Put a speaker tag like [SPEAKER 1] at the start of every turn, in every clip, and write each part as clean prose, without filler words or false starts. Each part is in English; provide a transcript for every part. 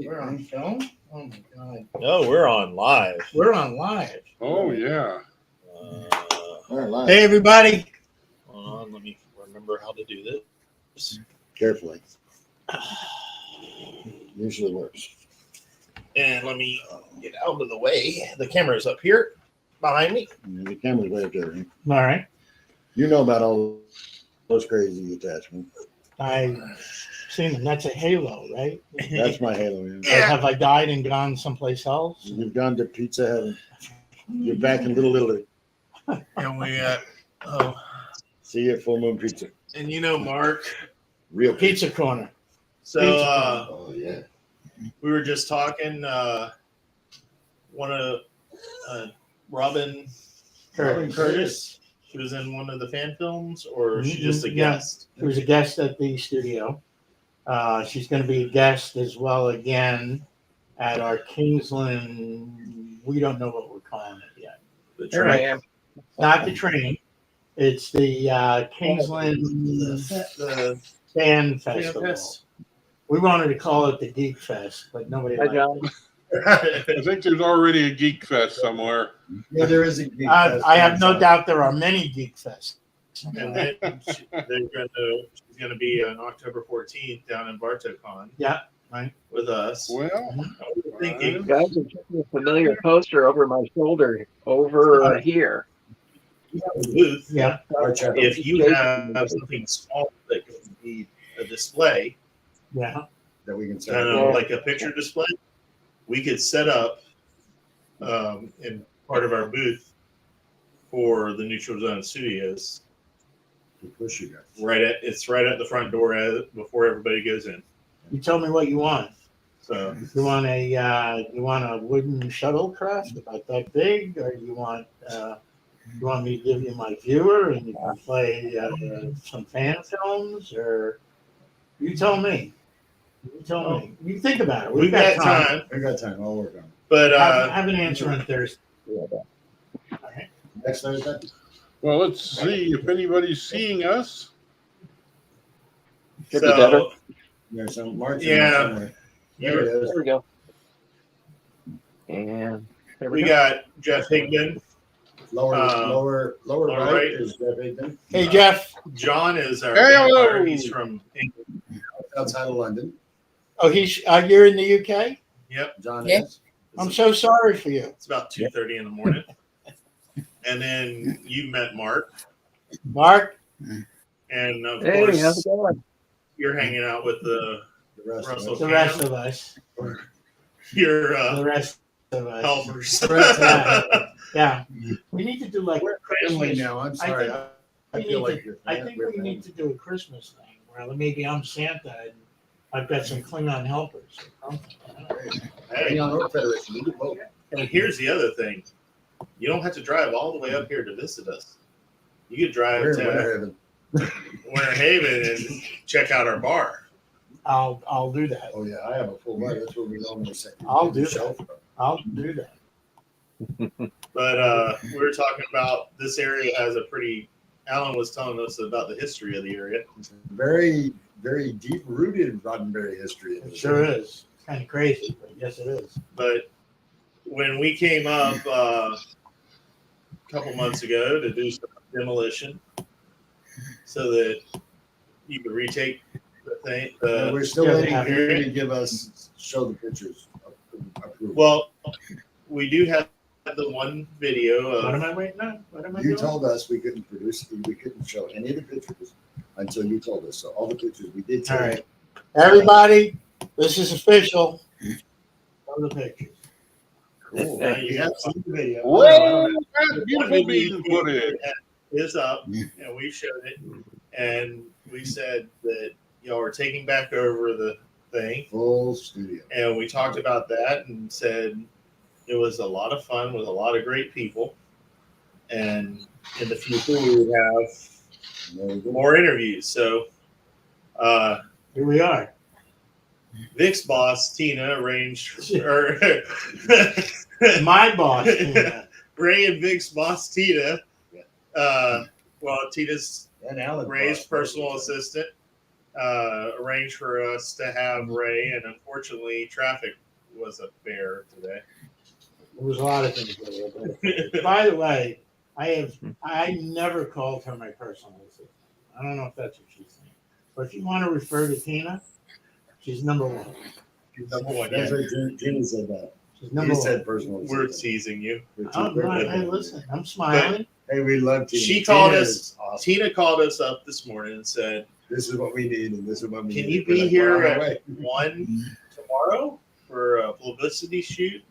[SPEAKER 1] We're on film? Oh my god.
[SPEAKER 2] No, we're on live.
[SPEAKER 1] We're on live.
[SPEAKER 3] Oh yeah.
[SPEAKER 1] Hey everybody.
[SPEAKER 2] Hold on, let me remember how to do this.
[SPEAKER 4] Carefully. Usually works.
[SPEAKER 2] And let me get out of the way. The camera's up here behind me.
[SPEAKER 4] The camera's way up there.
[SPEAKER 1] All right.
[SPEAKER 4] You know about all those crazy attachments.
[SPEAKER 1] I've seen them. That's a halo, right?
[SPEAKER 4] That's my halo. Yeah.
[SPEAKER 1] Have I died and gone someplace else?
[SPEAKER 4] You've gone to Pizza Heaven. You're back in Little Italy.
[SPEAKER 2] And we
[SPEAKER 4] See you at Full Moon Pizza.
[SPEAKER 2] and you know Mark.
[SPEAKER 4] Real pizza.
[SPEAKER 1] Pizza Corner.
[SPEAKER 2] So
[SPEAKER 4] Oh yeah.
[SPEAKER 2] we were just talking. One of Robin Curtis. She was in one of the fan films, or she just a
[SPEAKER 1] Yeah.
[SPEAKER 2] guest?
[SPEAKER 1] She was a guest at the studio. She's going to be a guest as well again at our Kingsland. We don't know what we're calling it yet.
[SPEAKER 2] The
[SPEAKER 1] There I
[SPEAKER 2] train.
[SPEAKER 1] am. Not the train. It's the Kingsland
[SPEAKER 2] The
[SPEAKER 1] Fan
[SPEAKER 2] Fan
[SPEAKER 1] Festival.
[SPEAKER 2] Fest.
[SPEAKER 1] We wanted to call it the Geek Fest, but nobody
[SPEAKER 5] Hi,
[SPEAKER 1] liked
[SPEAKER 5] John.
[SPEAKER 1] it.
[SPEAKER 3] I think there's already a Geek Fest somewhere.
[SPEAKER 4] Yeah, there is a Geek Fest.
[SPEAKER 1] I have no doubt there are many Geek Fests.
[SPEAKER 2] And then she's gonna be on October 14th down in BartoCon.
[SPEAKER 1] Yeah, right.
[SPEAKER 2] With us.
[SPEAKER 3] Well,
[SPEAKER 2] I was thinking,
[SPEAKER 5] Guys, I'm checking a familiar poster over my shoulder over here.
[SPEAKER 2] booth,
[SPEAKER 1] Yeah.
[SPEAKER 2] if you have something small that can be a display,
[SPEAKER 1] Yeah.
[SPEAKER 4] That we can set
[SPEAKER 2] kind
[SPEAKER 4] up.
[SPEAKER 2] of like a picture display, we could set up in part of our booth for the Neutral Zone Studios.
[SPEAKER 4] to push you guys.
[SPEAKER 2] It's right at the front door before everybody goes in.
[SPEAKER 1] You tell me what you want.
[SPEAKER 2] So
[SPEAKER 1] You want a wooden shuttlecraft about that big, or you want me to give you my viewer and you can play some fan films, or you tell me. You tell me. You think about it.
[SPEAKER 2] we've got time,
[SPEAKER 4] I got time. I'll work on it.
[SPEAKER 2] but
[SPEAKER 1] Have an answer on Thursday.
[SPEAKER 4] Next Thursday?
[SPEAKER 3] well, let's see if anybody's seeing us.
[SPEAKER 5] Could be better.
[SPEAKER 2] so
[SPEAKER 4] There's some March.
[SPEAKER 2] Yeah.
[SPEAKER 4] Somewhere. There it
[SPEAKER 5] There
[SPEAKER 4] is.
[SPEAKER 5] we go. And there
[SPEAKER 2] we
[SPEAKER 5] go.
[SPEAKER 2] got Jeff Higdon.
[SPEAKER 4] Lower
[SPEAKER 2] lower
[SPEAKER 4] right,
[SPEAKER 2] right.
[SPEAKER 4] is Jeff Higdon.
[SPEAKER 1] Hey Jeff.
[SPEAKER 2] John is our
[SPEAKER 3] Hello.
[SPEAKER 2] vampire. He's from England.
[SPEAKER 4] Outside of London.
[SPEAKER 1] Oh, you're in the UK.
[SPEAKER 4] John
[SPEAKER 1] Yeah.
[SPEAKER 4] is.
[SPEAKER 1] I'm so sorry for you,
[SPEAKER 2] It's about 2:30 in the morning. And then you met Mark,
[SPEAKER 1] Mark.
[SPEAKER 2] and of
[SPEAKER 5] Hey, how's
[SPEAKER 2] course
[SPEAKER 5] it going?
[SPEAKER 2] you're hanging out with
[SPEAKER 4] The rest
[SPEAKER 2] Russell.
[SPEAKER 4] of
[SPEAKER 1] The
[SPEAKER 4] us.
[SPEAKER 1] rest of us.
[SPEAKER 2] your
[SPEAKER 1] The rest of us.
[SPEAKER 2] helpers.
[SPEAKER 1] Yeah. We need to do like
[SPEAKER 4] Family
[SPEAKER 1] Christmas.
[SPEAKER 4] now. I'm sorry. I
[SPEAKER 1] we
[SPEAKER 4] feel
[SPEAKER 1] need
[SPEAKER 4] like you're
[SPEAKER 1] I think we need to do a Christmas thing where maybe I'm Santa and I've got some Klingon helpers. Or something.
[SPEAKER 2] Hey,
[SPEAKER 4] Hang on, Oak Federation. We do both.
[SPEAKER 2] and here's the other thing: you don't have to drive all the way up here to visit us. You could drive
[SPEAKER 4] We're in
[SPEAKER 2] to
[SPEAKER 4] Winter Haven.
[SPEAKER 2] Winter Haven and check out our bar.
[SPEAKER 1] I'll do that.
[SPEAKER 4] Oh yeah, I have a full bar. That's what we normally say.
[SPEAKER 1] I'll do
[SPEAKER 4] Shelf.
[SPEAKER 1] I'll do that.
[SPEAKER 2] But we were talking about this area has a pretty. Alan was telling us about the history of the area.
[SPEAKER 4] Very, very deep rooted Roddenberry history.
[SPEAKER 1] It sure is. It's kind of crazy, but yes, it is.
[SPEAKER 2] But when we came up a couple months ago to do some demolition, so that you could retake the thing.
[SPEAKER 4] And we're still
[SPEAKER 1] yeah,
[SPEAKER 4] waiting for you to show the pictures. Approval.
[SPEAKER 2] Well, we do have the one video
[SPEAKER 1] What am
[SPEAKER 2] of
[SPEAKER 1] I waiting on? What am I
[SPEAKER 4] You
[SPEAKER 1] doing?
[SPEAKER 4] told us we couldn't show any of the pictures until you told us. So all the pictures we did
[SPEAKER 1] All
[SPEAKER 4] take.
[SPEAKER 1] right. Everybody, this is official. Show the pictures.
[SPEAKER 4] Cool. We have seen the video.
[SPEAKER 3] Whoa, that's beautiful being footage.
[SPEAKER 2] is up, and we showed it, and we said that y'all are taking back over the thing,
[SPEAKER 4] Full studio.
[SPEAKER 2] and we talked about that and said it was a lot of fun with a lot of great people, and in the future we would have
[SPEAKER 4] There we go.
[SPEAKER 2] more interviews. So
[SPEAKER 1] Here we are.
[SPEAKER 2] Vic's boss Tina arranged, or
[SPEAKER 1] My boss. Tina.
[SPEAKER 2] Ray and Vic's boss Tina. Well, Tina's
[SPEAKER 4] And Alan.
[SPEAKER 2] Ray's
[SPEAKER 4] Boss.
[SPEAKER 2] personal assistant, arranged for us to have Ray, and unfortunately, traffic was a bear today.
[SPEAKER 1] There was a lot of things. That were By the way, I never called her my personal assistant. I don't know if that's what she's saying, but if you want to refer to Tina, she's number one.
[SPEAKER 2] Number one,
[SPEAKER 4] That's
[SPEAKER 2] yeah.
[SPEAKER 4] right, Gina said that.
[SPEAKER 1] She's number
[SPEAKER 4] You
[SPEAKER 1] one.
[SPEAKER 4] said personal.
[SPEAKER 2] We're
[SPEAKER 4] assistant.
[SPEAKER 2] teasing you.
[SPEAKER 1] I'm not, hey, listen, I'm smiling.
[SPEAKER 4] Hey, we love Tina.
[SPEAKER 2] She called
[SPEAKER 4] Tina
[SPEAKER 2] us.
[SPEAKER 4] is awesome.
[SPEAKER 2] Tina called us up this morning and said,
[SPEAKER 4] This is what we need, and this is what we
[SPEAKER 2] "Can
[SPEAKER 4] need."
[SPEAKER 2] you
[SPEAKER 4] We're
[SPEAKER 2] be
[SPEAKER 4] like,
[SPEAKER 2] here
[SPEAKER 4] "We're on our
[SPEAKER 2] at
[SPEAKER 4] way."
[SPEAKER 2] 1 tomorrow for a publicity shoot?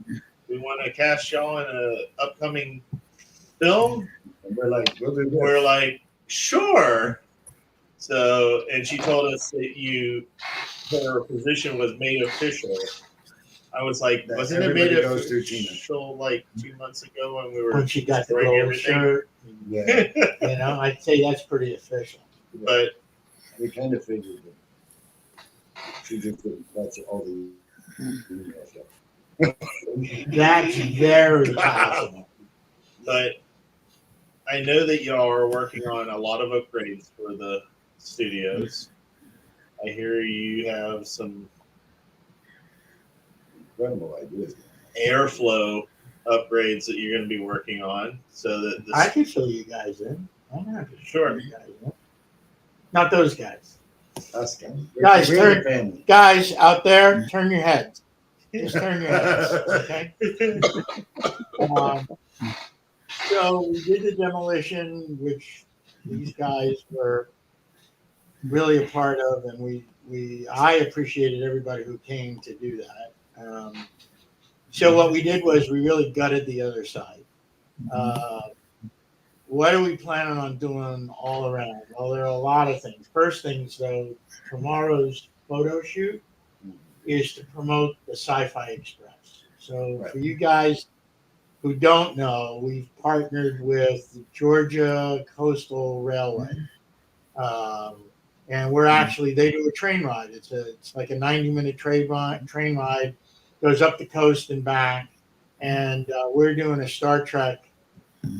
[SPEAKER 2] We want to cast y'all in an upcoming film."
[SPEAKER 4] And we're like, we'll do this.
[SPEAKER 2] We're like, "Sure." So, and she told us that her position was made official. I was like,
[SPEAKER 4] That
[SPEAKER 2] wasn't it made
[SPEAKER 4] everybody goes through Tina.
[SPEAKER 2] official like 2 months ago when we were
[SPEAKER 1] When she got the
[SPEAKER 2] destroying
[SPEAKER 1] gold
[SPEAKER 2] everything?
[SPEAKER 1] shirt,
[SPEAKER 4] Yeah,
[SPEAKER 1] you know, I'd say that's pretty official.
[SPEAKER 2] But
[SPEAKER 4] we kind of figured that she just didn't. That's all the email stuff.
[SPEAKER 1] That's very possible.
[SPEAKER 2] But I know that y'all are working on a lot of upgrades for the studios. I hear you have some
[SPEAKER 4] Incredible ideas.
[SPEAKER 2] airflow upgrades that you're going to be working on, so that the
[SPEAKER 1] I could fill you guys in. I'm happy to
[SPEAKER 2] Sure.
[SPEAKER 1] fill you guys in. Not those guys.
[SPEAKER 4] Us guys.
[SPEAKER 1] Guys,
[SPEAKER 4] we're the
[SPEAKER 1] turn-
[SPEAKER 4] family.
[SPEAKER 1] Guys out there, turn your heads. Just turn your heads, okay? So we did the demolition, which these guys were really a part of, and I appreciated everybody who came to do that. So what we did was we really gutted the other side. What are we planning on doing all around? Well, there are a lot of things. First things, though, tomorrow's photo shoot is to promote the Sci-Fi Express. So
[SPEAKER 4] Right.
[SPEAKER 1] for you guys who don't know, we've partnered with the Georgia Coastal Railway. And we're actually, they do a train ride. It's like a 90-minute train ride, goes up the coast and back. And we're doing a Star Trek.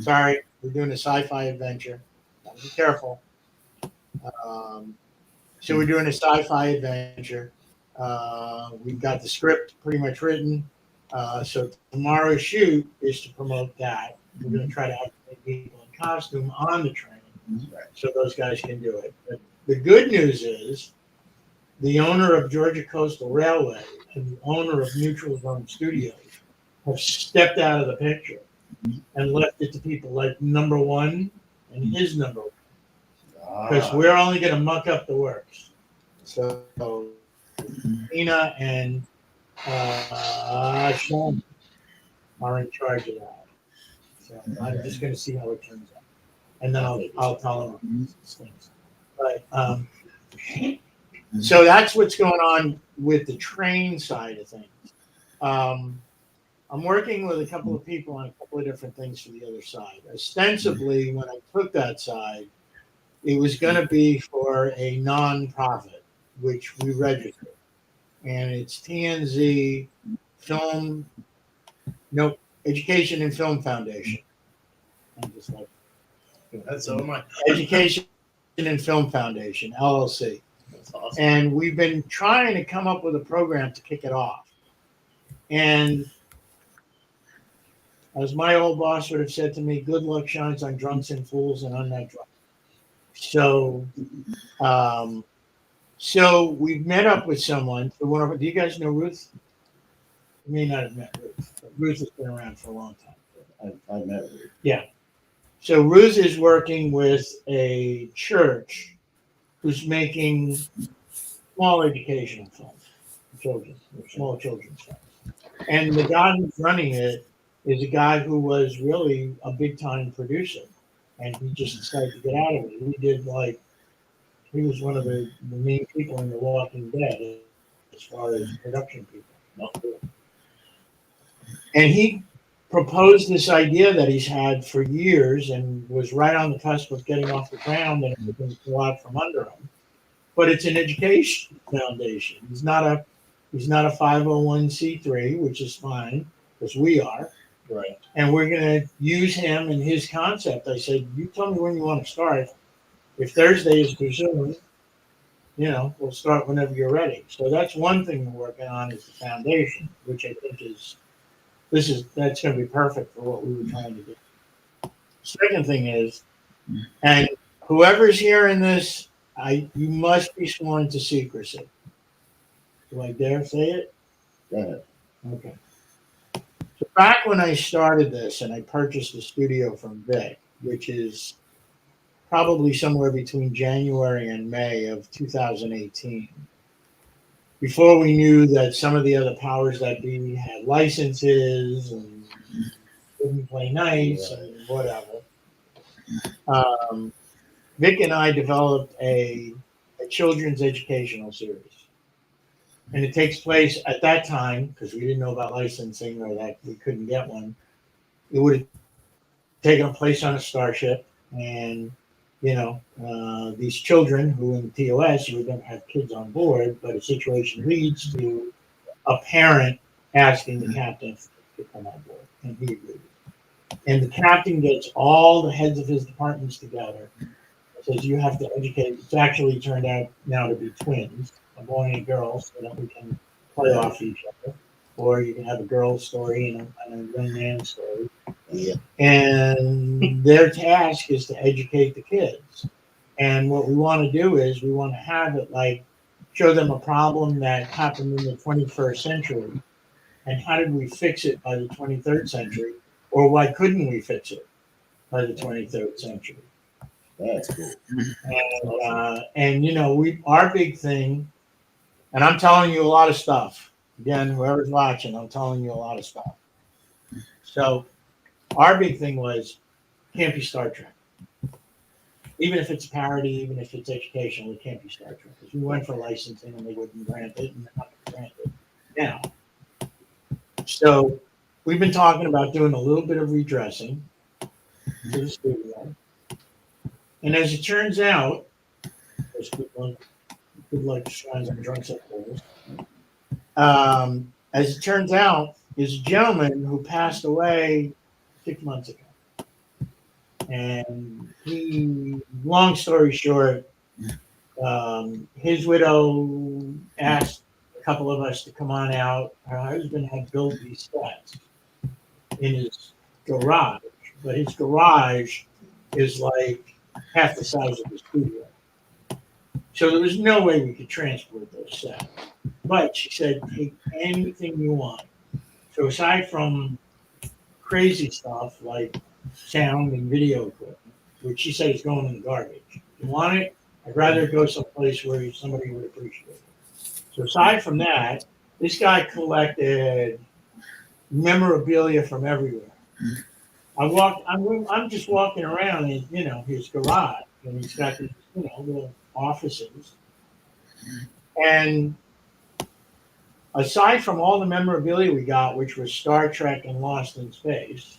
[SPEAKER 1] Sorry, we're doing a sci-fi adventure. Gotta be careful. So we're doing a sci-fi adventure. We've got the script pretty much written. So tomorrow's shoot is to promote that. We're going to try to activate people in costume on the train, so those guys can do it. But the good news is the owner of Georgia Coastal Railway and the owner of Neutral Zone Studios have stepped out of the picture and left it to people like number one and his number one, because we're only going to muck up the works. So Tina and Sean are in charge of that. So I'm just going to see how it turns out, and then I'll tell them these things. But so that's what's going on with the train side of things. I'm working with a couple of people on a couple of different things for the other side. Ostensibly, when I took that side, it was going to be for a nonprofit, which we registered. And it's TNZ Education and Film Foundation. I'm just like,
[SPEAKER 2] That's so am I.
[SPEAKER 1] Education and Film Foundation, LLC.
[SPEAKER 2] That's awesome.
[SPEAKER 1] And we've been trying to come up with a program to kick it off. And as my old boss would have said to me, good luck shines on drunks and fools and on that drunk. So, so we've met up with someone. Do you guys know Ruth? You may not have met Ruth, but Ruth has been around for a long time.
[SPEAKER 4] I met her.
[SPEAKER 1] Yeah. So Ruth is working with a church who's making small educational films, small children's films. And the guy who's running it is a guy who was really a big time producer. And he just decided to get out of it. He was one of the main people in The Walking Dead as far as production people. And he proposed this idea that he's had for years and was right on the cusp of getting off the ground, and everything flew out from under him. But it's an education foundation. He's not a 501c3, which is fine, because we are.
[SPEAKER 2] Right.
[SPEAKER 1] And we're going to use him and his concept. I said, you tell me when you want to start. If Thursday is too soon, we'll start whenever you're ready. So that's one thing we're working on is the foundation, which I think that's going to be perfect for what we were trying to do. Second thing is, and whoever's hearing this, you must be sworn to secrecy. Do I dare say it?
[SPEAKER 4] Go ahead.
[SPEAKER 1] Okay. So back when I started this and I purchased the studio from Vic, which is probably somewhere between January and May of 2018, before we knew that some of the other powers that be had licenses and wouldn't play nice and whatever, Vic and I developed a children's educational series. And it takes place at that time, because we didn't know about licensing or that we couldn't get one. It would have taken place on a starship, and these children who in TOS, you were going to have kids on board, but a situation leads to a parent asking the captain to come on board, and he agreed. And the captain gets all the heads of his departments together, says you have to educate. It's actually turned out now to be twins, a boy and a girl, so that we can play off each other. Or you can have a girl story and a young man story.
[SPEAKER 4] Yeah.
[SPEAKER 1] And their task is to educate the kids. And what we want to do is we want to have it like show them a problem that happened in the 21st century. And how did we fix it by the 23rd century? Or why couldn't we fix it by the 23rd century?
[SPEAKER 4] That's cool.
[SPEAKER 1] And our big thing, and I'm telling you a lot of stuff. Again, whoever's watching, I'm telling you a lot of stuff. So our big thing was can't be Star Trek. Even if it's a parody, even if it's educational, it can't be Star Trek. Because we went for licensing and they wouldn't grant it, and they're not going to grant it now. So we've been talking about doing a little bit of redressing to the studio. And as it turns out, there's good luck shines on drunks at holes. As it turns out, is a gentleman who passed away 6 months ago. And he, long story short, his widow asked a couple of us to come on out. Her husband had built these sets in his garage, but his garage is like half the size of the studio. So there was no way we could transport those sets. But she said, take anything you want. So aside from crazy stuff like sound and video equipment, which she said is going in the garbage. If you want it, I'd rather go someplace where somebody would appreciate it. So aside from that, this guy collected memorabilia from everywhere. I'm just walking around in, his garage, and he's got these, little offices. And aside from all the memorabilia we got, which was Star Trek and Lost in Space,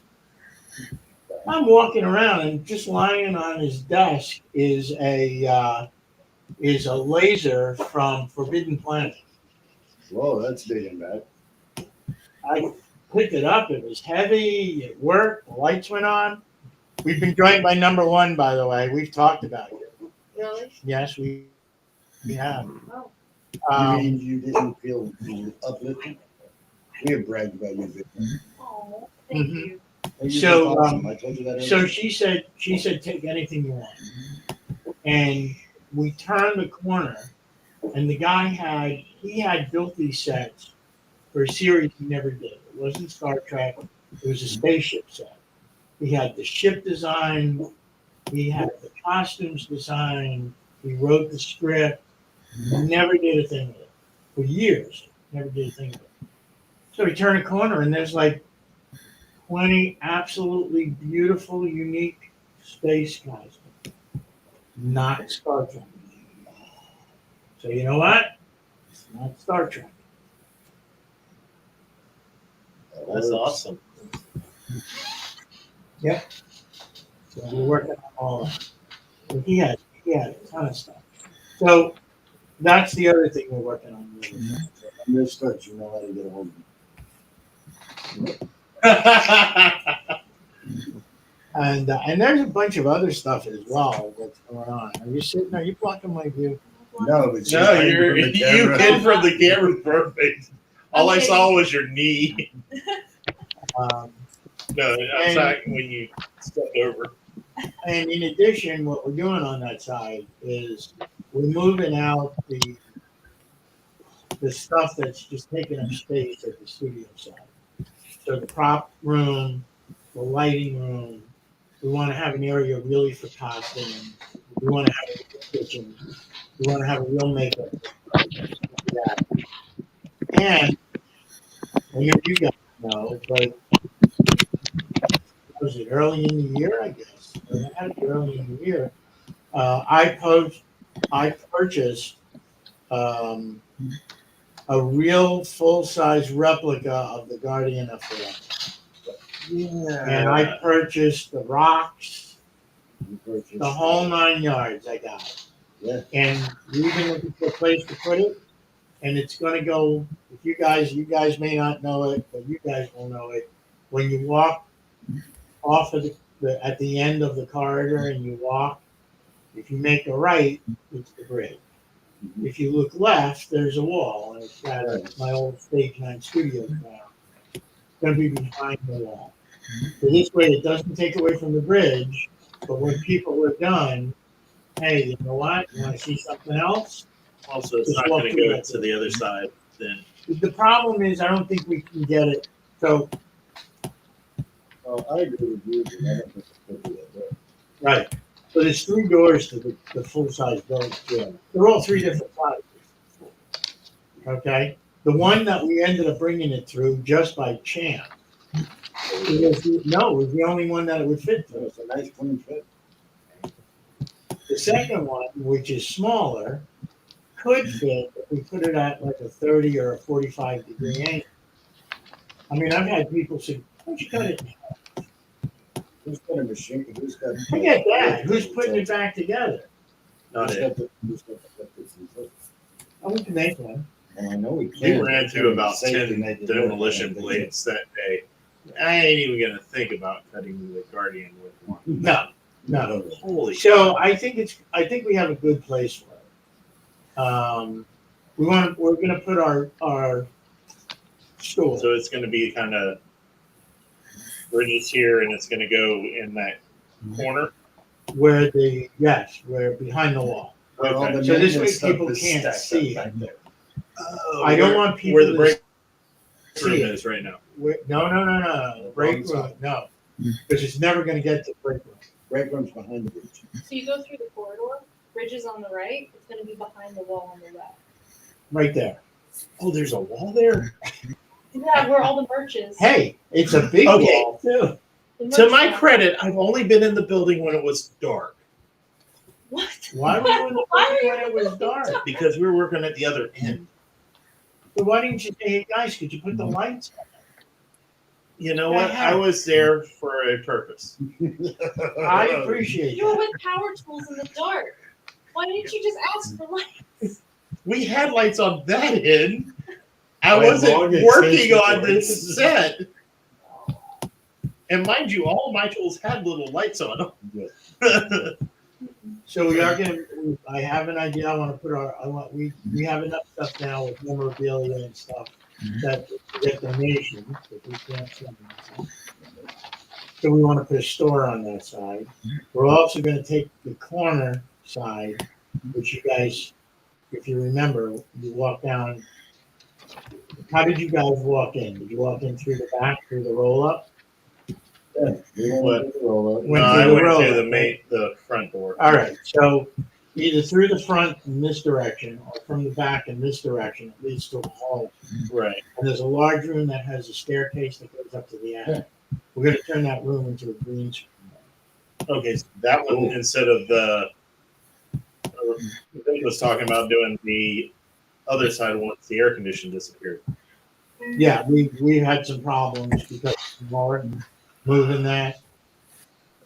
[SPEAKER 1] I'm walking around and just lying on his desk is a laser from Forbidden Planet.
[SPEAKER 4] Whoa, that's big and bad.
[SPEAKER 1] I picked it up. It was heavy. It worked. The lights went on. We've been joined by number one, by the way. We've talked about it.
[SPEAKER 6] Really?
[SPEAKER 1] Yes, we have.
[SPEAKER 6] Oh.
[SPEAKER 4] You mean you didn't feel uplifted? We have bragged about you a bit.
[SPEAKER 6] Oh, thank
[SPEAKER 1] Mhm.
[SPEAKER 6] you.
[SPEAKER 4] You're
[SPEAKER 1] So,
[SPEAKER 4] just awesome. I told you that
[SPEAKER 1] So
[SPEAKER 4] earlier.
[SPEAKER 1] she said, take anything you want. And we turned the corner, and the guy had built these sets for a series he never did. It wasn't Star Trek. It was a spaceship set. He had the ship design. He had the costumes designed. He wrote the script. Never did a thing with it. For years, never did a thing with it. So we turn a corner, and there's like 20 absolutely beautiful, unique space costumes. Not Star Trek. So you know what? It's not Star Trek.
[SPEAKER 2] That's awesome.
[SPEAKER 1] So we're working on all of it. But he had a ton of stuff. So that's the other thing we're working on.
[SPEAKER 4] I'm going to start. You know how to get a hold of me.
[SPEAKER 1] And there's a bunch of other stuff as well that's going on. Are you blocking my view?
[SPEAKER 4] No, but she's
[SPEAKER 2] No,
[SPEAKER 4] hiding
[SPEAKER 2] you're
[SPEAKER 4] from the
[SPEAKER 2] you
[SPEAKER 4] camera.
[SPEAKER 2] hid from the camera perfect. All I
[SPEAKER 6] Okay.
[SPEAKER 2] saw was your knee.
[SPEAKER 1] Um,
[SPEAKER 2] No, outside when you stepped over.
[SPEAKER 1] And in addition, what we're doing on that side is we're moving out the stuff that's just taking up space at the studio side. So the prop room, the lighting room, we want to have an area really for costumes. We want to have a real kitchen. We want to have a real makeup. That. And I know you guys know, but was it early in the year? I guess it had to be early in the year. I purchased a real full-size replica of the Guardian of the
[SPEAKER 2] Yeah.
[SPEAKER 1] and I purchased the rocks,
[SPEAKER 4] You purchased,
[SPEAKER 1] the whole 9 yards. I got it.
[SPEAKER 4] Yeah.
[SPEAKER 1] And we've been looking for a place to put it, and it's going to go. If you guys may not know it, but you guys will know it. When you walk off of the at the end of the corridor and you walk, if you make a right, it's the bridge. If you look left, there's a wall, and it's got my old Stage 9 studios now. It's going to be behind the wall. So this way, it doesn't take away from the bridge, but when people are done, hey, you know what? You want to see something else?
[SPEAKER 2] Also, it's
[SPEAKER 1] Just
[SPEAKER 2] not
[SPEAKER 1] walk
[SPEAKER 2] going to
[SPEAKER 1] through
[SPEAKER 2] go
[SPEAKER 1] that
[SPEAKER 2] to the other side then.
[SPEAKER 1] The problem is, I don't think we can get it. So,
[SPEAKER 4] Oh, I agree with you, but I don't think it's gonna be that way.
[SPEAKER 1] right. So there's 3 doors to the full-size building.
[SPEAKER 4] Yeah.
[SPEAKER 1] They're all 3 different sizes. Okay? The one that we ended up bringing it through just by chance. It was the only one that it would fit
[SPEAKER 4] So
[SPEAKER 1] through.
[SPEAKER 4] it's a nice clean fit.
[SPEAKER 1] The second one, which is smaller, could fit if we put it at like a 30 or a 45 degree angle. I mean, I've had people say, why don't you cut it?
[SPEAKER 4] Who's got a machine? Who's got?
[SPEAKER 1] Forget that. Who's putting it back together?
[SPEAKER 2] Not
[SPEAKER 4] Who's
[SPEAKER 2] it.
[SPEAKER 4] got the- who's got the 53 foot?
[SPEAKER 1] Oh, we can make one.
[SPEAKER 4] And I know we
[SPEAKER 2] We
[SPEAKER 4] can.
[SPEAKER 2] ran through about
[SPEAKER 4] Safety
[SPEAKER 2] 10
[SPEAKER 4] net to do it,
[SPEAKER 2] demolition
[SPEAKER 4] but
[SPEAKER 2] blades that day. I ain't even going to think about cutting the Guardian with one.
[SPEAKER 1] No, no.
[SPEAKER 2] Holy
[SPEAKER 1] So I think we have a good place for it. We're gonna put our stool
[SPEAKER 2] So it's going to be kind of Brittany's here, and it's going to go in that corner.
[SPEAKER 1] where we're behind the wall.
[SPEAKER 4] Where all the
[SPEAKER 1] So this way
[SPEAKER 4] maintenance stuff
[SPEAKER 1] people
[SPEAKER 4] is
[SPEAKER 1] can't
[SPEAKER 4] stacked
[SPEAKER 1] see
[SPEAKER 4] up
[SPEAKER 1] it.
[SPEAKER 4] back there.
[SPEAKER 1] I don't want people
[SPEAKER 2] where the
[SPEAKER 1] to
[SPEAKER 2] break room
[SPEAKER 1] see it.
[SPEAKER 2] is right now.
[SPEAKER 1] No. Break room, no. Because it's never gonna get to break room.
[SPEAKER 4] Break room's behind the bridge.
[SPEAKER 6] So you go through the corridor, bridge is on the right, it's gonna be behind the wall on the left.
[SPEAKER 1] Right there.
[SPEAKER 2] Oh, there's a wall there.
[SPEAKER 6] Yeah, where all the merch is.
[SPEAKER 1] Hey, it's a big
[SPEAKER 2] Okay.
[SPEAKER 1] wall too.
[SPEAKER 6] The merch
[SPEAKER 2] To my
[SPEAKER 6] wall.
[SPEAKER 2] credit, I've only been in the building when it was dark
[SPEAKER 6] What?
[SPEAKER 1] Why were you in the
[SPEAKER 6] Why are
[SPEAKER 1] building
[SPEAKER 6] you
[SPEAKER 1] when it was dark?
[SPEAKER 2] because we were working at the other end.
[SPEAKER 1] So why didn't you say, hey guys, could you put the lights on?
[SPEAKER 2] You know what? I was there for a purpose.
[SPEAKER 1] I appreciate
[SPEAKER 6] You were
[SPEAKER 1] that.
[SPEAKER 6] with power tools in the dark. Why didn't you just ask for lights?
[SPEAKER 2] We had lights on that end. I
[SPEAKER 4] By
[SPEAKER 2] wasn't
[SPEAKER 4] long it
[SPEAKER 2] working
[SPEAKER 4] takes
[SPEAKER 2] on
[SPEAKER 4] to
[SPEAKER 2] this set. And mind you, all my tools had little lights on them.
[SPEAKER 1] So we are gonna. I have an idea. I want to put we have enough stuff now with memorabilia and stuff that to get donations, but we can't send them. So we want to put a store on that side. We're also going to take the corner side, which you guys, if you remember, you walk down. How did you guys walk in? Did you walk in through the back, through the roll up?
[SPEAKER 4] Yeah, we went to the roll-up.
[SPEAKER 1] Went
[SPEAKER 2] No,
[SPEAKER 1] through
[SPEAKER 2] I
[SPEAKER 1] the
[SPEAKER 2] went
[SPEAKER 1] road,
[SPEAKER 2] through
[SPEAKER 1] right?
[SPEAKER 2] the front door.
[SPEAKER 1] All right, so either through the front in this direction or from the back in this direction, it leads to a hall.
[SPEAKER 2] Right.
[SPEAKER 1] And there's a large room that has a staircase that goes up to the attic. We're gonna turn that room into a green screen.
[SPEAKER 2] Okay, so that one instead of the Vic was talking about doing the other side once the air condition disappeared.
[SPEAKER 1] Yeah, we had some problems because of Martin moving that.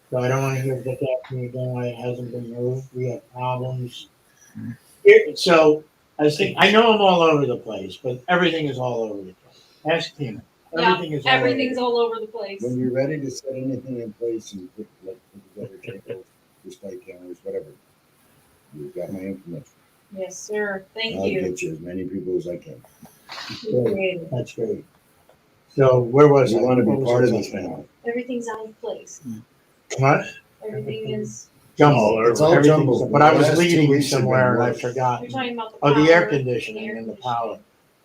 [SPEAKER 1] So I don't wanna hear Vic asking me again why it hasn't been moved. We have problems. So I know I'm all over the place, but everything is all over the place. Ask Tina. Everything is all over.
[SPEAKER 6] Everything's all over the place.
[SPEAKER 4] When you're ready to set anything in place and put together tables, display cameras, whatever, you've got my information.
[SPEAKER 6] Yes, sir. Thank
[SPEAKER 4] I'll
[SPEAKER 6] you.
[SPEAKER 4] get you as many people as I can.
[SPEAKER 6] Appreciate it.
[SPEAKER 1] That's great. So where was I?
[SPEAKER 4] You want to
[SPEAKER 1] What
[SPEAKER 4] be
[SPEAKER 1] was
[SPEAKER 4] part
[SPEAKER 1] I
[SPEAKER 4] of this
[SPEAKER 1] talking
[SPEAKER 4] family.
[SPEAKER 6] Everything's out of place.
[SPEAKER 1] about? What?
[SPEAKER 6] Everything is,
[SPEAKER 1] Jumbled.
[SPEAKER 4] It's all
[SPEAKER 1] Everything's-
[SPEAKER 4] jumbled.
[SPEAKER 1] But I
[SPEAKER 4] The
[SPEAKER 1] was
[SPEAKER 4] last 2
[SPEAKER 1] leading
[SPEAKER 4] weeks have been
[SPEAKER 1] somewhere and I
[SPEAKER 4] worse.
[SPEAKER 1] forgot.
[SPEAKER 6] you're talking about the
[SPEAKER 1] Oh,
[SPEAKER 6] power.
[SPEAKER 1] the air
[SPEAKER 6] and
[SPEAKER 1] conditioning
[SPEAKER 6] air
[SPEAKER 1] and the
[SPEAKER 6] conditioning.
[SPEAKER 1] power.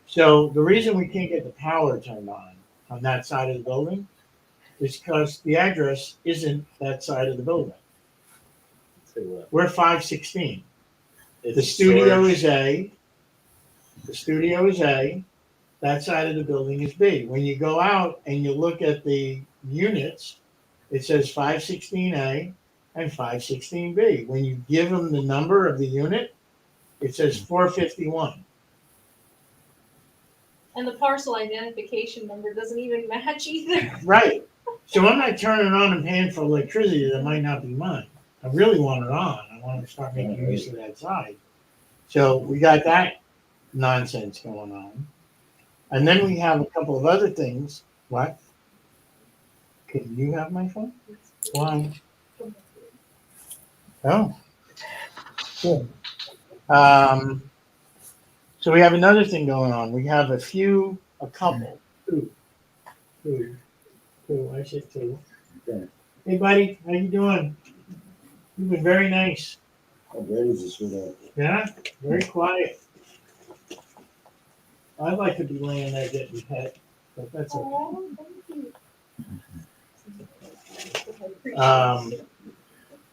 [SPEAKER 1] So the reason we can't get the power turned on that side of the building is because the address isn't that side of the building.
[SPEAKER 2] Say what?
[SPEAKER 1] We're 516.
[SPEAKER 2] It's
[SPEAKER 1] The studio
[SPEAKER 2] storage.
[SPEAKER 1] is A. The studio is A. That side of the building is B. When you go out and you look at the units, it says 516A and 516B. When you give them the number of the unit, it says 451.
[SPEAKER 6] And the parcel identification number doesn't even match either.
[SPEAKER 1] Right. So I'm not turning on and paying for electricity that might not be mine. I really want it on. I want to start making use of that side. So we got that nonsense going on. And then we have a couple of other things. What? Can you have my phone? Why? Oh. Good. So we have another thing going on. We have a couple. Two. I said two.
[SPEAKER 4] Okay.
[SPEAKER 1] Hey, buddy, how you doing? You've been very nice.
[SPEAKER 4] How great is this with that?
[SPEAKER 1] Yeah, very quiet. I'd like to be laying there getting pet, but that's okay.
[SPEAKER 6] Oh, thank you.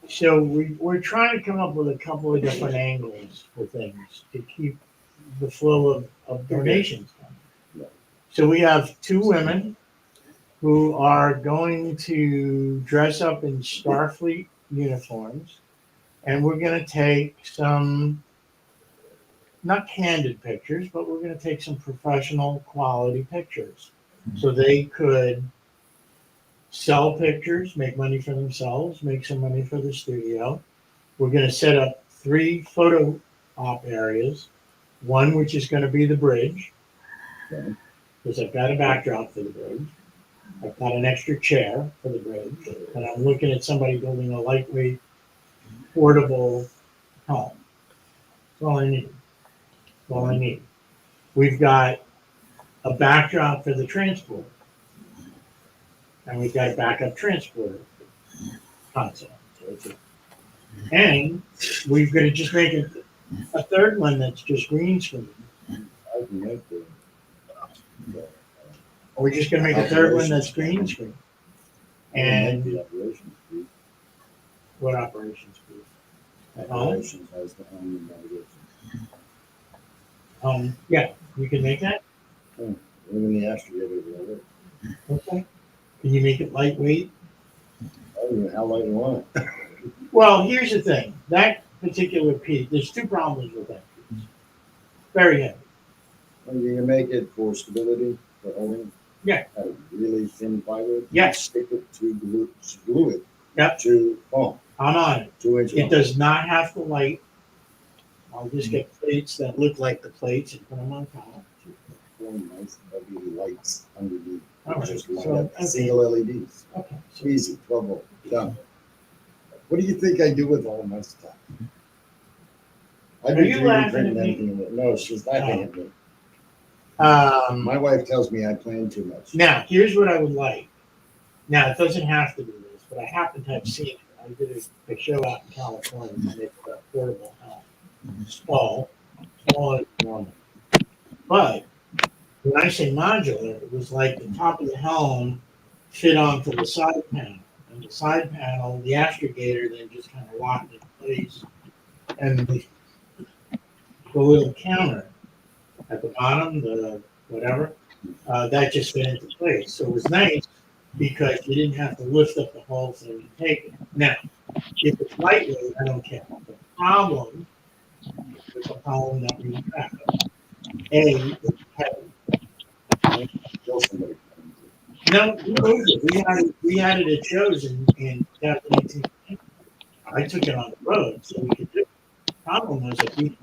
[SPEAKER 1] So we're trying to come up with a couple of different angles for things to keep the flow of donations coming. So we have two women who are going to dress up in Starfleet uniforms, and we're going to take some, not candid pictures, but we're going to take some professional quality pictures. So they could sell pictures, make money for themselves, make some money for the studio. We're going to set up 3 photo op areas, one which is going to be the bridge, because I've got a backdrop for the bridge. I've got an extra chair for the bridge, and I'm looking at somebody building a lightweight, portable home. That's all I need. That's all I need. We've got a backdrop for the transport, and we've got a backup transporter console. And we're going to just make a third one that's just green screen.
[SPEAKER 4] I can make the.
[SPEAKER 1] We're just going to make a third one that's green screen. And
[SPEAKER 4] the operations group.
[SPEAKER 1] what operations group? At home?
[SPEAKER 4] Operations has the home and navigation.
[SPEAKER 1] Yeah, you can make that.
[SPEAKER 4] We're in the Astro over there.
[SPEAKER 1] Okay. Can you make it lightweight?
[SPEAKER 4] I don't know how light you want it.
[SPEAKER 1] Well, here's the thing. That particular piece, there's 2 problems with that piece. Very heavy.
[SPEAKER 4] Well, you can make it for stability, for holding.
[SPEAKER 1] Yeah.
[SPEAKER 4] Have a really thin plywood.
[SPEAKER 1] Yes.
[SPEAKER 4] Stick it to glue it.
[SPEAKER 1] Yep.
[SPEAKER 4] To foam.
[SPEAKER 1] I'm on it.
[SPEAKER 4] 2 inch.
[SPEAKER 1] It does not have to light. I'll just get plates that look like the plates and put them on top.
[SPEAKER 4] Nice heavy lights underneath.
[SPEAKER 1] All right,
[SPEAKER 4] Just light
[SPEAKER 1] so,
[SPEAKER 4] up.
[SPEAKER 1] okay.
[SPEAKER 4] Single LEDs.
[SPEAKER 1] Okay. So
[SPEAKER 4] Easy, 12 volt, done. What do you think I do with all my stuff? I've
[SPEAKER 1] Are
[SPEAKER 4] been
[SPEAKER 1] you
[SPEAKER 4] 3D
[SPEAKER 1] laughing
[SPEAKER 4] printing
[SPEAKER 1] at me?
[SPEAKER 4] anything. No, she's laughing at me. My
[SPEAKER 1] Um,
[SPEAKER 4] wife tells me I plan too much.
[SPEAKER 1] now, here's what I would like. Now, it doesn't have to be this, but I happen to have seen it. I did a show out in California and it's a portable home. Small as normal. But when I say modular, it was like the top of the helm fit onto the side panel. And the side panel, the astrogator then just kind of locked in place. And the little counter at the bottom, the whatever, that just fit into place. So it was nice because you didn't have to lift up the whole thing and take it. Now, if it's lightweight, I don't care. The problem with the home that we have, A, it's heavy.
[SPEAKER 4] Kill somebody.
[SPEAKER 1] No, we had it at shows in 2018. I took it on the road so we could do it. The problem was that we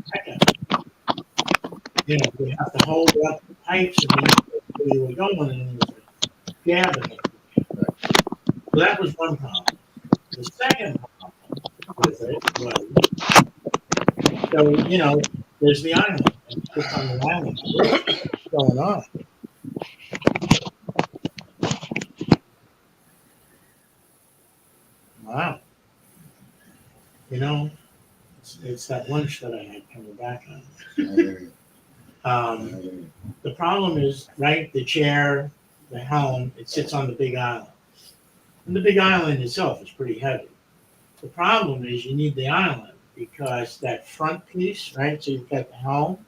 [SPEAKER 1] we have to hold up the pipes and we were going and it was like jabbing. So that was one problem. The second problem with it was, so there's the island. And it sits on the island. What's going on? Wow. You know, it's that lunch that I had coming back on.
[SPEAKER 4] I hear you. I
[SPEAKER 1] Um,
[SPEAKER 4] hear you.
[SPEAKER 1] the problem is, right, the chair, the helm, it sits on the big island. And the big island itself is pretty heavy. The problem is you need the island because that front piece, right? So you've got the helm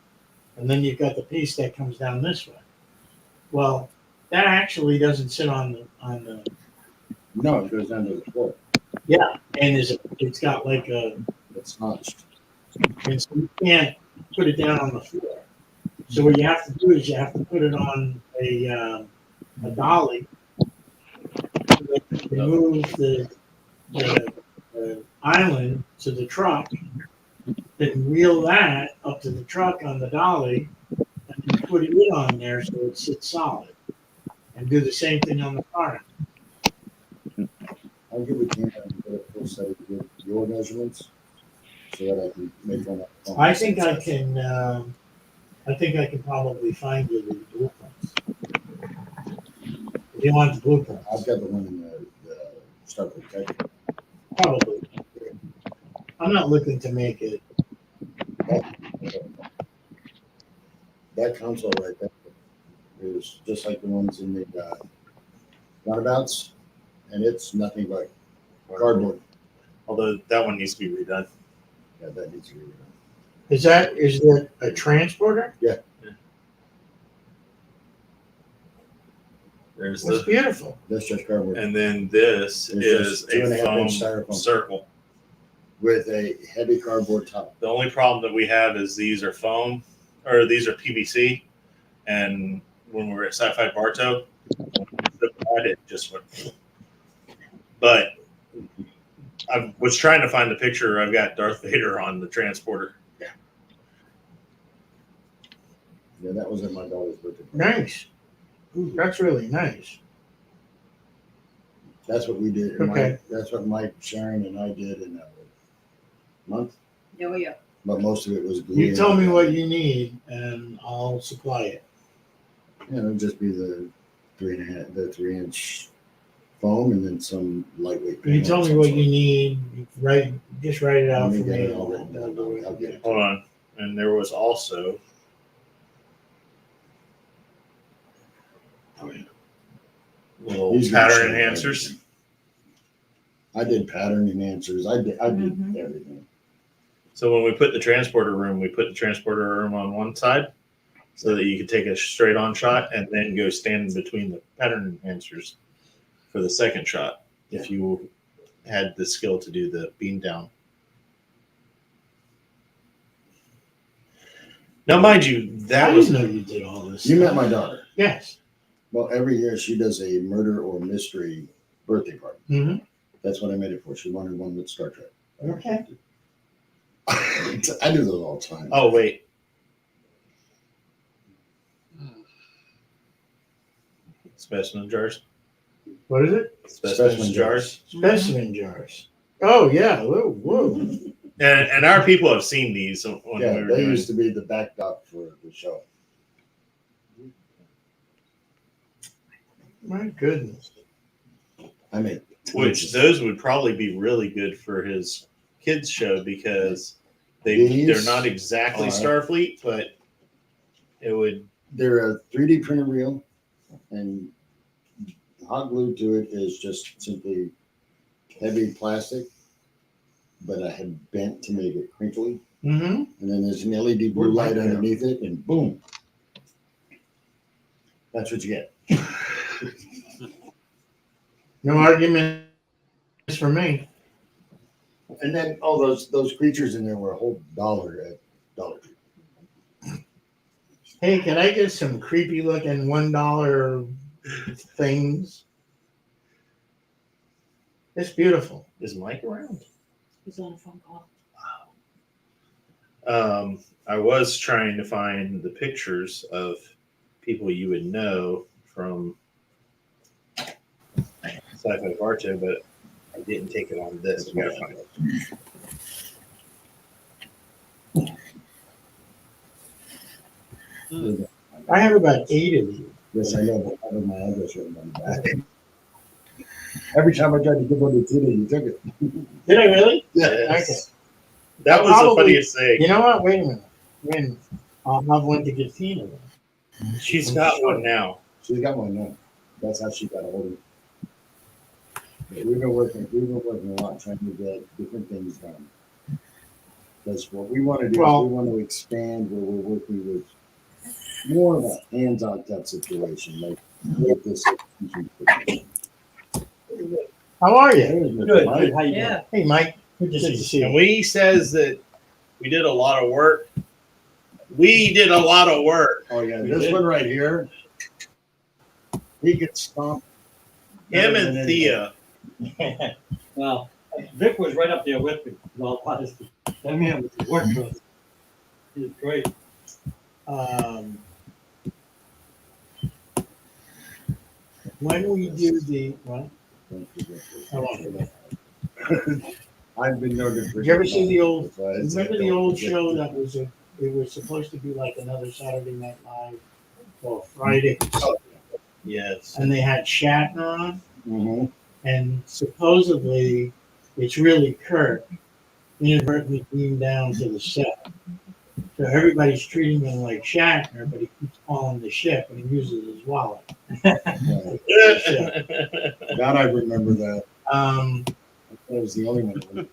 [SPEAKER 1] and then you've got the piece that comes down this way. Well, that actually doesn't sit on the
[SPEAKER 4] No, it goes down to the floor.
[SPEAKER 1] and it's got like a,
[SPEAKER 4] It's notched.
[SPEAKER 1] and so you can't put it down on the floor. So what you have to do is you have to put it on a dolly. So that you can move the island to the truck, then wheel that up to the truck on the dolly, and then put it on there so it sits solid. And do the same thing on the car.
[SPEAKER 4] I'll give it to you and get a full set of your measurements so that I can make one up.
[SPEAKER 1] I think I can. I think I can probably find you the blueprints. If you want the blueprints,
[SPEAKER 4] I've got the one in the Starfleet Tech.
[SPEAKER 1] probably. I'm not looking to make it.
[SPEAKER 4] That console right there is just like the ones in the runabouts, and it's nothing but cardboard.
[SPEAKER 2] Although that one needs to be redone.
[SPEAKER 4] Yeah, that needs to be redone.
[SPEAKER 1] Is that a transporter?
[SPEAKER 2] There's
[SPEAKER 1] That's
[SPEAKER 2] the,
[SPEAKER 1] beautiful.
[SPEAKER 4] That's just cardboard
[SPEAKER 2] and then this
[SPEAKER 4] It's
[SPEAKER 2] is
[SPEAKER 4] just 2.5
[SPEAKER 2] a foam
[SPEAKER 4] inch styrofoam.
[SPEAKER 2] circle.
[SPEAKER 4] with a heavy cardboard top.
[SPEAKER 2] The only problem that we have is these are foam, or these are PVC, and when we were at Sci-Fi Bartow, it just went. But I was trying to find the picture. I've got Darth Vader on the transporter.
[SPEAKER 4] Yeah, that was at my daughter's birthday.
[SPEAKER 1] Nice. Ooh, that's really nice.
[SPEAKER 4] That's what we did.
[SPEAKER 1] Okay.
[SPEAKER 4] That's what Mike, Sharon, and I did in a month.
[SPEAKER 7] Oh, yeah.
[SPEAKER 4] But most of it was glue.
[SPEAKER 1] You tell me what you need, and I'll supply it.
[SPEAKER 4] Yeah, it would just be the 3-inch foam, and then some lightweight.
[SPEAKER 1] You tell me what you need. Just write it out
[SPEAKER 4] Let
[SPEAKER 1] for
[SPEAKER 4] me get
[SPEAKER 1] me.
[SPEAKER 4] it all written down. I'll get it.
[SPEAKER 2] Hold on, and there was also little
[SPEAKER 4] He's gonna
[SPEAKER 2] pattern
[SPEAKER 4] show
[SPEAKER 2] enhancers.
[SPEAKER 4] everything. I did pattern enhancers. I did everything.
[SPEAKER 2] So when we put the transporter room, we put the transporter room on one side so that you could take a straight on shot and then go stand in between the pattern enhancers for the second shot if you had the skill to do the beam down. Now, mind you,
[SPEAKER 1] I
[SPEAKER 2] that was
[SPEAKER 1] didn't know you did all this.
[SPEAKER 4] You met
[SPEAKER 1] stuff.
[SPEAKER 4] my daughter.
[SPEAKER 1] Yes.
[SPEAKER 4] Well, every year she does a murder or mystery birthday party.
[SPEAKER 1] Mm-hmm.
[SPEAKER 4] That's what I made it for. She wanted one with Star Trek.
[SPEAKER 1] Okay.
[SPEAKER 4] I do those all the time.
[SPEAKER 2] oh wait. Specimen jars.
[SPEAKER 1] What is it?
[SPEAKER 2] Specimen jars.
[SPEAKER 1] Specimen jars. Oh yeah. Whoa, whoa.
[SPEAKER 2] And our people have seen these when
[SPEAKER 4] Yeah,
[SPEAKER 2] we were
[SPEAKER 4] they
[SPEAKER 2] doing.
[SPEAKER 4] used to be the backdrop for the show.
[SPEAKER 1] My goodness.
[SPEAKER 4] I made
[SPEAKER 2] Which those would probably be really good for his kids show because they're
[SPEAKER 4] These
[SPEAKER 2] not exactly
[SPEAKER 4] are-
[SPEAKER 2] Starfleet, but it would.
[SPEAKER 4] They're a 3D printer reel, and hot glued to it is just simply heavy plastic, but I had bent to make it crinkly.
[SPEAKER 1] Mm-hmm.
[SPEAKER 4] And then there's an LED blue light underneath it, and boom. That's what you get.
[SPEAKER 1] No argument for me.
[SPEAKER 4] And then all those creatures in there were a whole $1 at Dollar Tree.
[SPEAKER 1] Hey, can I get some creepy looking $1 things? It's beautiful.
[SPEAKER 2] Is Mike around?
[SPEAKER 7] He's on a phone call.
[SPEAKER 2] I was trying to find the pictures of people you would know from Sci-Fi Bartow, but I didn't take it on this. I gotta find it.
[SPEAKER 1] I have about 8 of these.
[SPEAKER 4] Yes, I know, but I have my address written on the back. Every time I tried to give one to Tina, you took it.
[SPEAKER 1] Did I really?
[SPEAKER 2] Yes. That was the
[SPEAKER 1] Probably-
[SPEAKER 2] funniest thing.
[SPEAKER 1] You know what? Wait a minute. When I'll have one to give Tina.
[SPEAKER 2] She's got one now.
[SPEAKER 4] She's got one now. That's how she got a hold of it. But we've been working a lot trying to get different things done. Because what we want to do
[SPEAKER 1] Well-
[SPEAKER 4] is we want to expand where we're working with more of a hands-on type situation, like with this.
[SPEAKER 1] How are you?
[SPEAKER 4] Good.
[SPEAKER 8] How you doing?
[SPEAKER 7] Yeah.
[SPEAKER 1] Hey, Mike. Good to see
[SPEAKER 2] And
[SPEAKER 1] you.
[SPEAKER 2] when he says that we did a lot of work, we did a lot of work.
[SPEAKER 4] Oh yeah, this one right here, he gets stomped.
[SPEAKER 2] Him
[SPEAKER 4] better
[SPEAKER 2] and
[SPEAKER 4] than
[SPEAKER 2] Thea.
[SPEAKER 8] Well, Vic was right up there with me, in all honesty. That man was worthless. He was great.
[SPEAKER 1] When we do the, what?
[SPEAKER 4] anything.
[SPEAKER 1] How long?
[SPEAKER 4] I've been noted for.
[SPEAKER 1] Did you ever see the old-
[SPEAKER 4] That's why I said
[SPEAKER 1] Remember the
[SPEAKER 4] don't
[SPEAKER 1] old
[SPEAKER 4] forget
[SPEAKER 1] show
[SPEAKER 4] to-
[SPEAKER 1] that was it was supposed to be like another Saturday Night Live or Friday,
[SPEAKER 2] Yes.
[SPEAKER 1] and they had Shatner on,
[SPEAKER 4] Mhm.
[SPEAKER 1] and supposedly it's really Kirk inadvertently beamed down to the set. So everybody's treating him like Shatner, but he keeps calling the ship and he uses his wallet.
[SPEAKER 4] Yeah.
[SPEAKER 2] Yeah.
[SPEAKER 4] That I remember that.
[SPEAKER 1] Um,
[SPEAKER 4] That was the only one.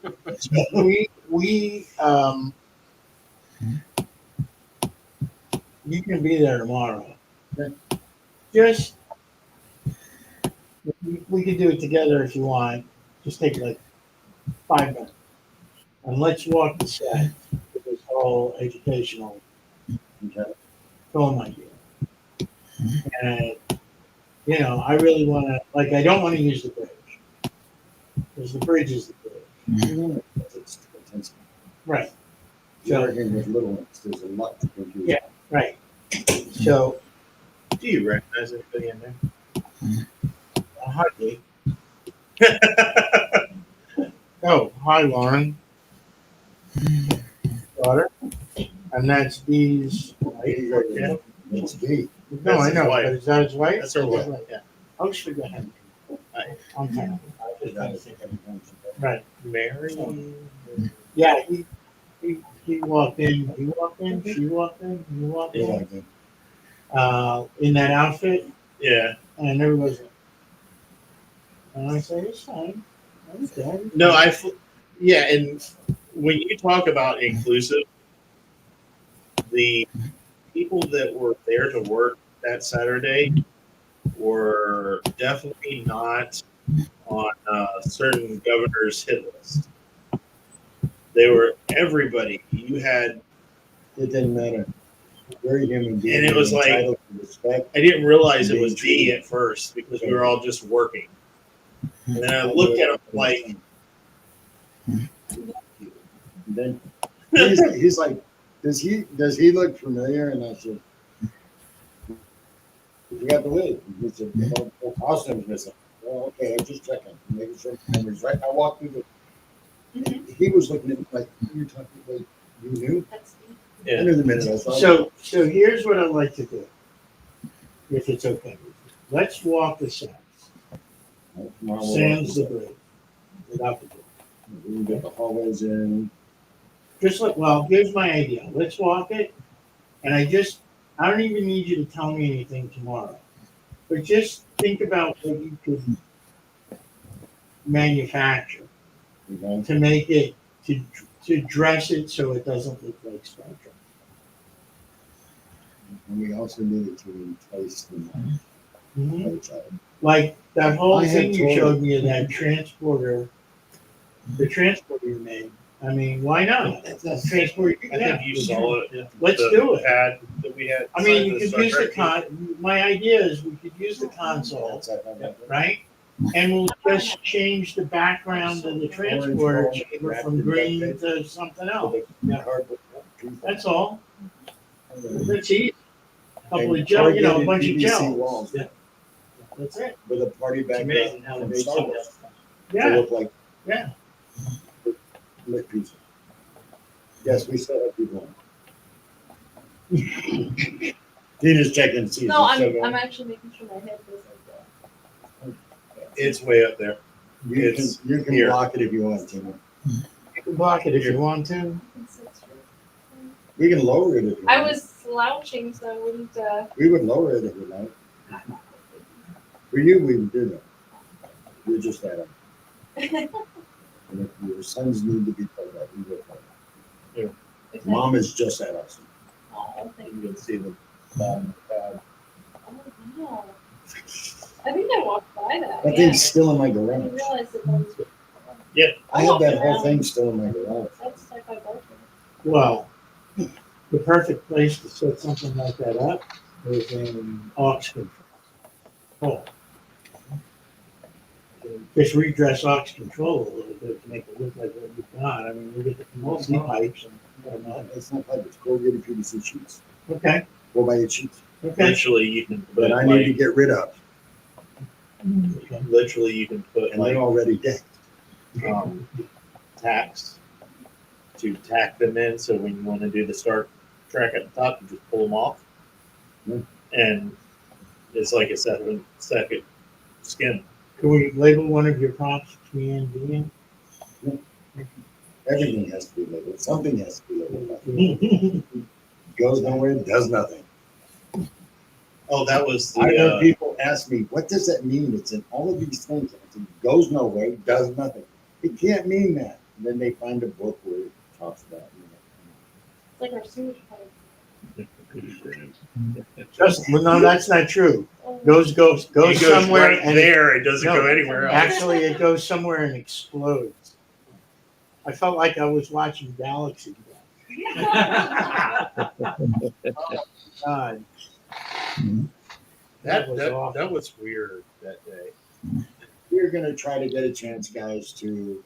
[SPEAKER 1] you can be there tomorrow.
[SPEAKER 4] Okay.
[SPEAKER 1] Just we could do it together if you want. Just take like 5 minutes and let's walk the set with this whole educational
[SPEAKER 4] Okay.
[SPEAKER 1] film idea. And you know, I really want to like. I don't want to use the bridge because the bridge is the bridge.
[SPEAKER 4] It's intense.
[SPEAKER 1] Right.
[SPEAKER 4] You're working with little ones, there's a lot to confuse.
[SPEAKER 1] Yeah. Right. So
[SPEAKER 2] Do you recognize anybody in there?
[SPEAKER 1] hardly. Oh, hi, Lauren. Daughter. And that's Dee's wife.
[SPEAKER 2] Yeah.
[SPEAKER 4] It's deep.
[SPEAKER 1] No,
[SPEAKER 2] That's
[SPEAKER 1] I
[SPEAKER 2] his
[SPEAKER 1] know,
[SPEAKER 2] wife.
[SPEAKER 1] but is that his wife?
[SPEAKER 2] That's her wife.
[SPEAKER 1] Yeah. Oh, should go ahead.
[SPEAKER 2] Hi.
[SPEAKER 1] I'm fine. Right.
[SPEAKER 2] Mary?
[SPEAKER 1] Yeah, he walked in. He walked in. She walked in. He walked in. In that outfit,
[SPEAKER 2] Yeah.
[SPEAKER 1] and everybody's like, and I said, it's fine. Okay.
[SPEAKER 2] No, yeah, and when you talk about inclusive, the people that were there to work that Saturday were definitely not on a certain governor's hit list. They were everybody. You had,
[SPEAKER 4] It didn't matter. Very human being.
[SPEAKER 2] And it was like-
[SPEAKER 4] entitled to respect.
[SPEAKER 2] I didn't realize it was D at first because we were all just working. And then I looked at him like,
[SPEAKER 4] Then he's like, does he look familiar? And I said, you got the wig. He said, the costume's missing. Well, okay, I'm just checking, making sure the memory's right. I walked through the. He was looking at me like, you're talking like you knew.
[SPEAKER 6] That's the
[SPEAKER 4] I
[SPEAKER 2] yeah.
[SPEAKER 4] knew the minute I saw.
[SPEAKER 1] So here's what I'd like to do, if it's okay. Let's walk the sets. Sans the bridge. Without the bridge.
[SPEAKER 4] We can get the hallways in.
[SPEAKER 1] Just like, well, here's my idea. Let's walk it. And I don't even need you to tell me anything tomorrow. But just think about what you could manufacture
[SPEAKER 4] Okay?
[SPEAKER 1] to make it, to dress it so it doesn't look like Spectrum.
[SPEAKER 4] And we also needed to entice them outside.
[SPEAKER 1] Like that whole
[SPEAKER 4] I had
[SPEAKER 1] thing you
[SPEAKER 4] told
[SPEAKER 1] showed me of that transporter, the transporter you made. I mean, why not? That's transport.
[SPEAKER 2] I think you saw it. Yeah.
[SPEAKER 1] Let's
[SPEAKER 2] The
[SPEAKER 1] do it.
[SPEAKER 2] Pad that we had.
[SPEAKER 1] I mean, you
[SPEAKER 2] signed
[SPEAKER 1] could use the
[SPEAKER 2] Star Trek.
[SPEAKER 1] my idea is we could use the console,
[SPEAKER 4] Outside of that.
[SPEAKER 1] right? And we'll just change the background of the transporter chamber from green to something else.
[SPEAKER 4] Yeah.
[SPEAKER 1] That's all. That's easy. Couple
[SPEAKER 4] And
[SPEAKER 1] of gel, you know, a
[SPEAKER 4] corrugated
[SPEAKER 1] bunch of
[SPEAKER 4] PVC
[SPEAKER 1] gels.
[SPEAKER 4] walls.
[SPEAKER 1] Yeah. That's it.
[SPEAKER 4] With a party back
[SPEAKER 8] amazing how
[SPEAKER 4] from
[SPEAKER 8] they
[SPEAKER 4] Star
[SPEAKER 8] do
[SPEAKER 4] Wars. To
[SPEAKER 1] Yeah,
[SPEAKER 4] look like
[SPEAKER 1] yeah.
[SPEAKER 4] lit pizza. Yes, we still have people on. Tina's checking to see.
[SPEAKER 6] No,
[SPEAKER 4] if it's still
[SPEAKER 6] I'm
[SPEAKER 4] going.
[SPEAKER 6] actually making sure my head goes like
[SPEAKER 2] It's way up there.
[SPEAKER 4] You can,
[SPEAKER 2] it's
[SPEAKER 4] you can
[SPEAKER 2] here.
[SPEAKER 4] block it if you want, Tina.
[SPEAKER 1] You can block it if you want to.
[SPEAKER 6] that.
[SPEAKER 4] We can lower it if you want.
[SPEAKER 6] I was slouching, so I wouldn't.
[SPEAKER 4] We would lower it if you like. For you, we would do that. You're just that. And if your sons need to be told that, we will.
[SPEAKER 6] Okay.
[SPEAKER 4] Mom is just that awesome.
[SPEAKER 6] Oh, thank
[SPEAKER 2] You
[SPEAKER 6] you.
[SPEAKER 2] can see the bottom of the pad.
[SPEAKER 6] Oh, wow. I think I walked by that.
[SPEAKER 4] That
[SPEAKER 6] yeah.
[SPEAKER 4] thing's still in my
[SPEAKER 6] I didn't
[SPEAKER 4] garage.
[SPEAKER 6] realize that was.
[SPEAKER 4] I have that whole thing still in my garage.
[SPEAKER 6] That's like my boyfriend.
[SPEAKER 1] Well, the perfect place to set something like that up is in aux control. Just redress aux control a little bit to make it look like what you've got. I mean, you get the multi pipes and whatnot.
[SPEAKER 4] It's not like it's corrugated PVC sheets.
[SPEAKER 1] Okay,
[SPEAKER 4] Go buy your sheets.
[SPEAKER 1] okay.
[SPEAKER 2] Literally, you can put
[SPEAKER 4] That I need to
[SPEAKER 2] like,
[SPEAKER 4] get rid of.
[SPEAKER 2] literally you can put
[SPEAKER 4] And they're
[SPEAKER 2] like
[SPEAKER 4] already dead.
[SPEAKER 2] tacks to tack them in. So when you want to do the start track at the top, you just pull them off,
[SPEAKER 4] Hmm.
[SPEAKER 2] and it's like a second skin.
[SPEAKER 1] Can we label one of your props TND?
[SPEAKER 4] Everything has to be labeled. Something has to be labeled. Goes nowhere, does nothing.
[SPEAKER 2] Oh, that was
[SPEAKER 4] I know
[SPEAKER 2] the
[SPEAKER 4] people ask me, what does that mean? It's in all of these things. I said, goes nowhere, does nothing. It can't mean that. And then they find a book where it talks about
[SPEAKER 6] It's like our sewage pipe.
[SPEAKER 1] Just, well, no, that's not true.
[SPEAKER 6] Oh.
[SPEAKER 1] Goes
[SPEAKER 2] it goes
[SPEAKER 1] somewhere
[SPEAKER 2] right
[SPEAKER 1] and
[SPEAKER 2] there. It doesn't
[SPEAKER 1] No,
[SPEAKER 2] go anywhere else.
[SPEAKER 1] actually it goes somewhere and explodes. I felt like I was watching Galaxy. God,
[SPEAKER 2] That
[SPEAKER 1] was
[SPEAKER 2] that,
[SPEAKER 1] awful.
[SPEAKER 2] that was weird that day.
[SPEAKER 4] We're gonna try to get a chance, guys, to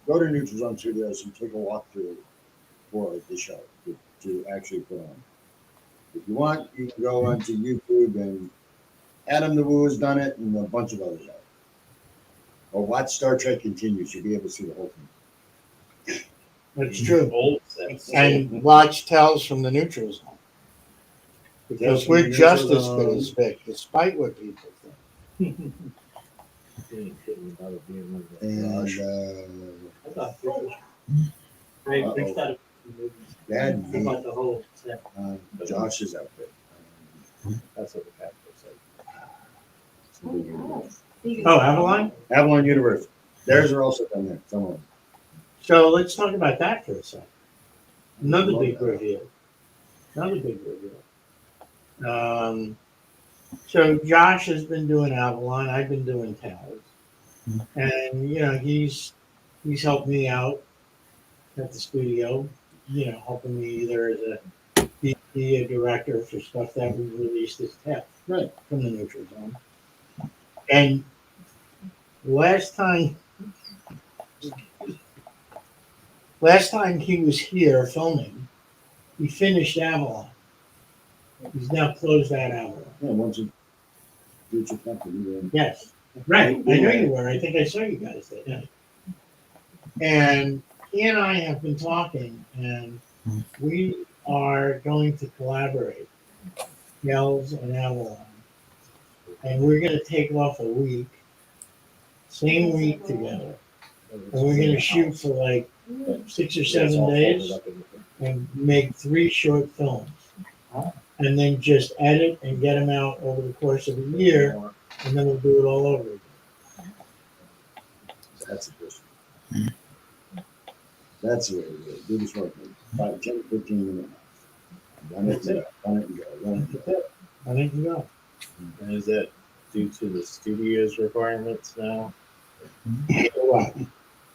[SPEAKER 4] go to Neutral Zone Studios and take a walk through for the show to actually put on. If you want, you can go onto YouTube and Adam the Woo has done it and a bunch of others have. Or watch Star Trek Continues, you'll be able to see the whole thing.
[SPEAKER 1] that's true.
[SPEAKER 2] Old stuff.
[SPEAKER 1] And watch Tales from the Neutral Zone. Because
[SPEAKER 4] Tales from
[SPEAKER 1] we're
[SPEAKER 4] the
[SPEAKER 1] just
[SPEAKER 4] Neutral
[SPEAKER 1] as good
[SPEAKER 4] Zone.
[SPEAKER 1] as Vic, despite what people think.
[SPEAKER 4] And
[SPEAKER 8] I thought it was great.
[SPEAKER 4] Uh-oh.
[SPEAKER 8] Big set of
[SPEAKER 4] Dad,
[SPEAKER 8] How about the whole set?
[SPEAKER 4] Josh's outfit.
[SPEAKER 2] That's what the captain said.
[SPEAKER 1] Oh, Avalon?
[SPEAKER 4] Avalon Universe. Theirs are also down there, some of them.
[SPEAKER 1] So let's talk about that for a second. Another
[SPEAKER 4] Love
[SPEAKER 1] big
[SPEAKER 4] that.
[SPEAKER 1] reveal. Another big reveal. So Josh has been doing Avalon. I've been doing Towers, and you know he's helped me out at the studio. You know, helping me either as a DP, a director for stuff that we released as test
[SPEAKER 4] Right.
[SPEAKER 1] from the Neutral Zone. And last time he was here filming, he finished Avalon. He's now closed that Avalon.
[SPEAKER 4] Yeah, once you do what you company, then
[SPEAKER 1] Yes, right. I know you were. I think I saw you guys that night. And he and I have been talking, and we are going to collaborate, Yells and Avalon. And we're going to take off a week, same week together. And we're going to shoot for like 6 or 7 days and make 3 short films. And then just edit and get them out over the course of a year, and then we'll do it all over again.
[SPEAKER 4] that's a good. That's the way to do it. Do this work in 5, 10, 15 minutes. Run it and go, run it and go, run it and go.
[SPEAKER 1] I think you go.
[SPEAKER 2] And is that due to the studio's requirements now?
[SPEAKER 1] What?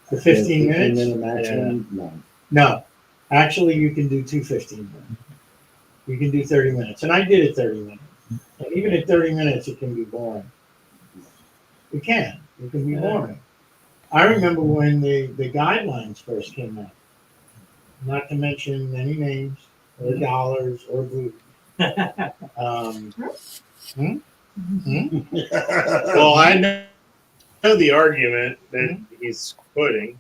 [SPEAKER 1] For 15 minutes?
[SPEAKER 4] 15-minute maximum? No.
[SPEAKER 1] No. Actually, you can do 2 15 minutes. You can do 30 minutes. And I did it 30 minutes. And even at 30 minutes, it can be boring. It can. It can be boring. I remember when the guidelines first came out, not to mention any names or dollars or booze.
[SPEAKER 2] Well, I know the argument that he's putting,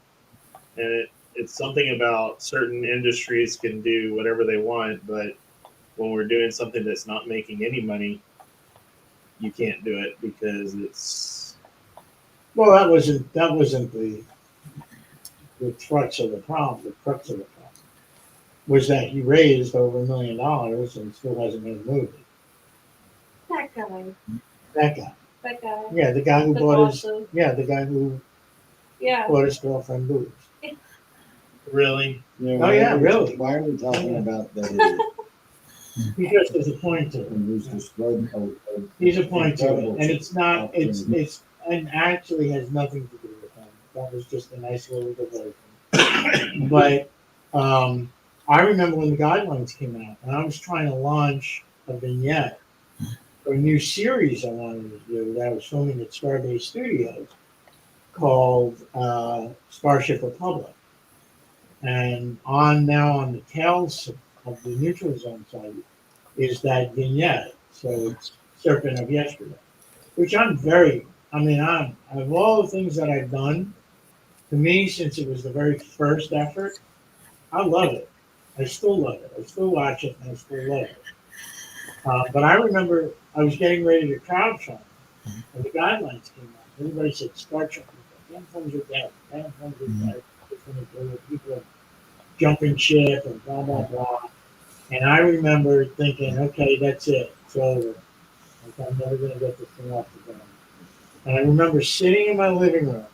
[SPEAKER 2] and it's something about certain industries can do whatever they want, but when we're doing something that's not making any money, you can't do it because it's
[SPEAKER 1] Well, that wasn't the crux of the problem. The crux of the problem was that he raised over $1 million and still hasn't made a movie.
[SPEAKER 6] That guy.
[SPEAKER 1] That guy.
[SPEAKER 6] That guy.
[SPEAKER 1] Yeah, the guy who
[SPEAKER 6] The
[SPEAKER 1] bought his.
[SPEAKER 6] boss of-
[SPEAKER 1] Yeah, the guy who
[SPEAKER 6] Yeah.
[SPEAKER 1] bought his girlfriend boobs.
[SPEAKER 2] really
[SPEAKER 1] Oh, yeah, really.
[SPEAKER 4] Why are we talking about that idiot?
[SPEAKER 1] Because there's a point to it.
[SPEAKER 4] And who's destroyed
[SPEAKER 1] He's a point to it,
[SPEAKER 4] incredible
[SPEAKER 1] and it's not. It's
[SPEAKER 4] opportunity.
[SPEAKER 1] and actually has nothing to do with him. That was just a nice little diversion. But I remember when the guidelines came out, and I was trying to launch a vignette for a new series I wanted to do that I was filming at Starbase Studios called Starship Republic. And on the tails of the neutral zone site is that vignette. So it's Serpent of Yesterday, which I'm of all the things that I've done, to me, since it was the very first effort, I love it. I still love it. I still watch it and I still love it. But I remember I was getting ready to crowdfund and the guidelines came out. Everybody said, start something. Phantoms are dead. Phantoms are dead. People are jumping ship and blah, blah, blah. And I remember thinking, okay, that's it. It's over. Like, I'm never going to get this thing off the ground. And I remember sitting in my living room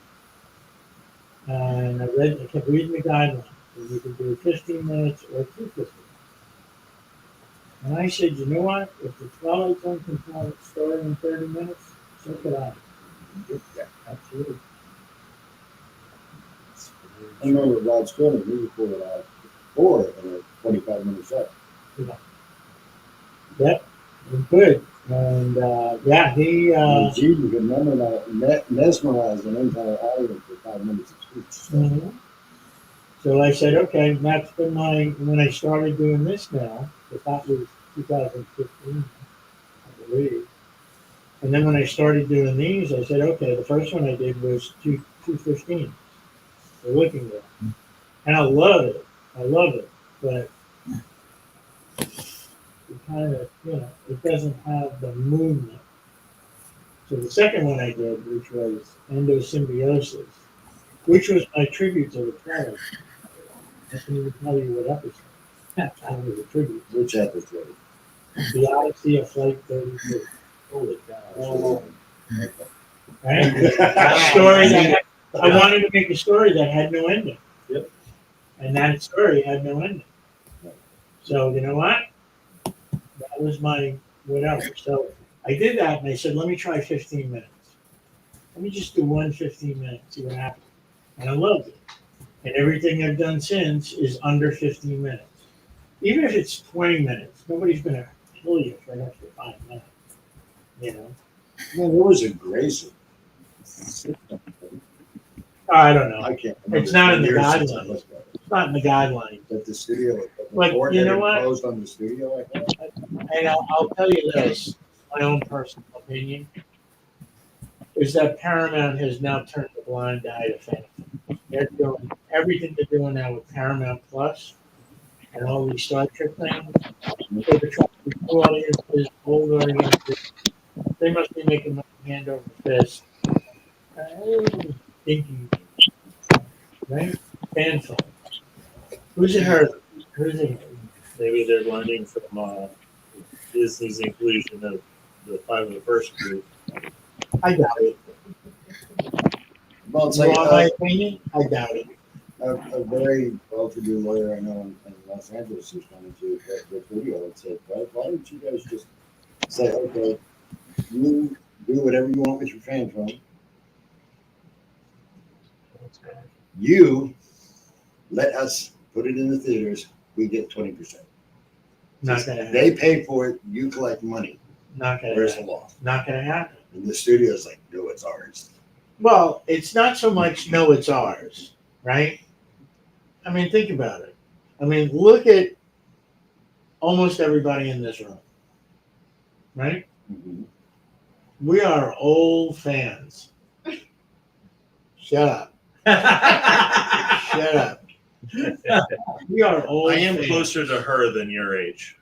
[SPEAKER 1] and I kept reading the guidelines. You could do 15 minutes or 250. And I said, you know what? If the Twilight Zone can tell its story in 30 minutes, so could I. Yeah, absolutely.
[SPEAKER 4] I remember Rod Stone, he recorded out 4 in a 25-minute set.
[SPEAKER 1] Yep, good. And yeah, he.
[SPEAKER 4] Gee, you can mesmerize an entire audience for 5 minutes of speech.
[SPEAKER 1] Mhm. So I said, okay, that's been when I started doing this now, but that was 2015, I believe. And then when I started doing these, I said, okay, the first one I did was 215. They're looking good. And I love it. But it kind of, it doesn't have the movement. So the second one I did, which was Endosymbiosis, which was my tribute to the Predators. I can't even tell you what episode. That was a tribute.
[SPEAKER 4] Which episode?
[SPEAKER 1] The Odyssey of Flight 32. Holy cow.
[SPEAKER 4] Oh,
[SPEAKER 1] Right? A story that I wanted to make a story that had no ending.
[SPEAKER 2] Yep.
[SPEAKER 1] And that story had no ending. So you know what? That was my whatever. So I did that and I said, let me try 15 minutes. Let me just do 15 minutes, see what happens. And I loved it. And everything I've done since is under 15 minutes. Even if it's 20 minutes, nobody's going to kill you for an extra 5 minutes. You know?
[SPEAKER 4] Man, there was a Grayson.
[SPEAKER 1] I don't know.
[SPEAKER 4] I can't remember.
[SPEAKER 1] It's not in the
[SPEAKER 4] Years since I
[SPEAKER 1] guidelines.
[SPEAKER 4] looked at it.
[SPEAKER 1] It's not in the guidelines.
[SPEAKER 4] But the studio,
[SPEAKER 1] But
[SPEAKER 4] board
[SPEAKER 1] you know
[SPEAKER 4] had
[SPEAKER 1] what?
[SPEAKER 4] imposed on the studio, I think.
[SPEAKER 1] And I'll tell you this, my own personal opinion, is that Paramount has now turned a blind eye to Phantom. They're doing everything they're doing now with Paramount Plus and all these Star Trek things. They're trying to reach new audiences, old audiences. They must be making money hand over fist. Thinking, right? Fanful. Who's it heard? Who's it heard?
[SPEAKER 2] maybe they're learning from Disney's inclusion of the 501st group.
[SPEAKER 1] I doubt it.
[SPEAKER 4] Well, it's
[SPEAKER 1] You
[SPEAKER 4] like
[SPEAKER 1] want my opinion? I doubt it.
[SPEAKER 4] a very well-to-do lawyer I know in Los Angeles is coming to the studio and said, why don't you guys just say, okay, you do whatever you want with your fan film. You let us put it in the theaters. We get 20%.
[SPEAKER 1] Not gonna happen.
[SPEAKER 4] They pay for it. You collect money.
[SPEAKER 1] Not gonna
[SPEAKER 4] Where's the
[SPEAKER 1] happen.
[SPEAKER 4] law?
[SPEAKER 1] Not gonna happen.
[SPEAKER 4] And the studio's like, no, it's ours.
[SPEAKER 1] Well, it's not so much no, it's ours, right? I mean, think about it. I mean, look at almost everybody in this room, right?
[SPEAKER 4] Mhm.
[SPEAKER 1] We are old fans. Shut up. Shut up. We are old
[SPEAKER 2] I am
[SPEAKER 1] fans.
[SPEAKER 2] closer to her than your age.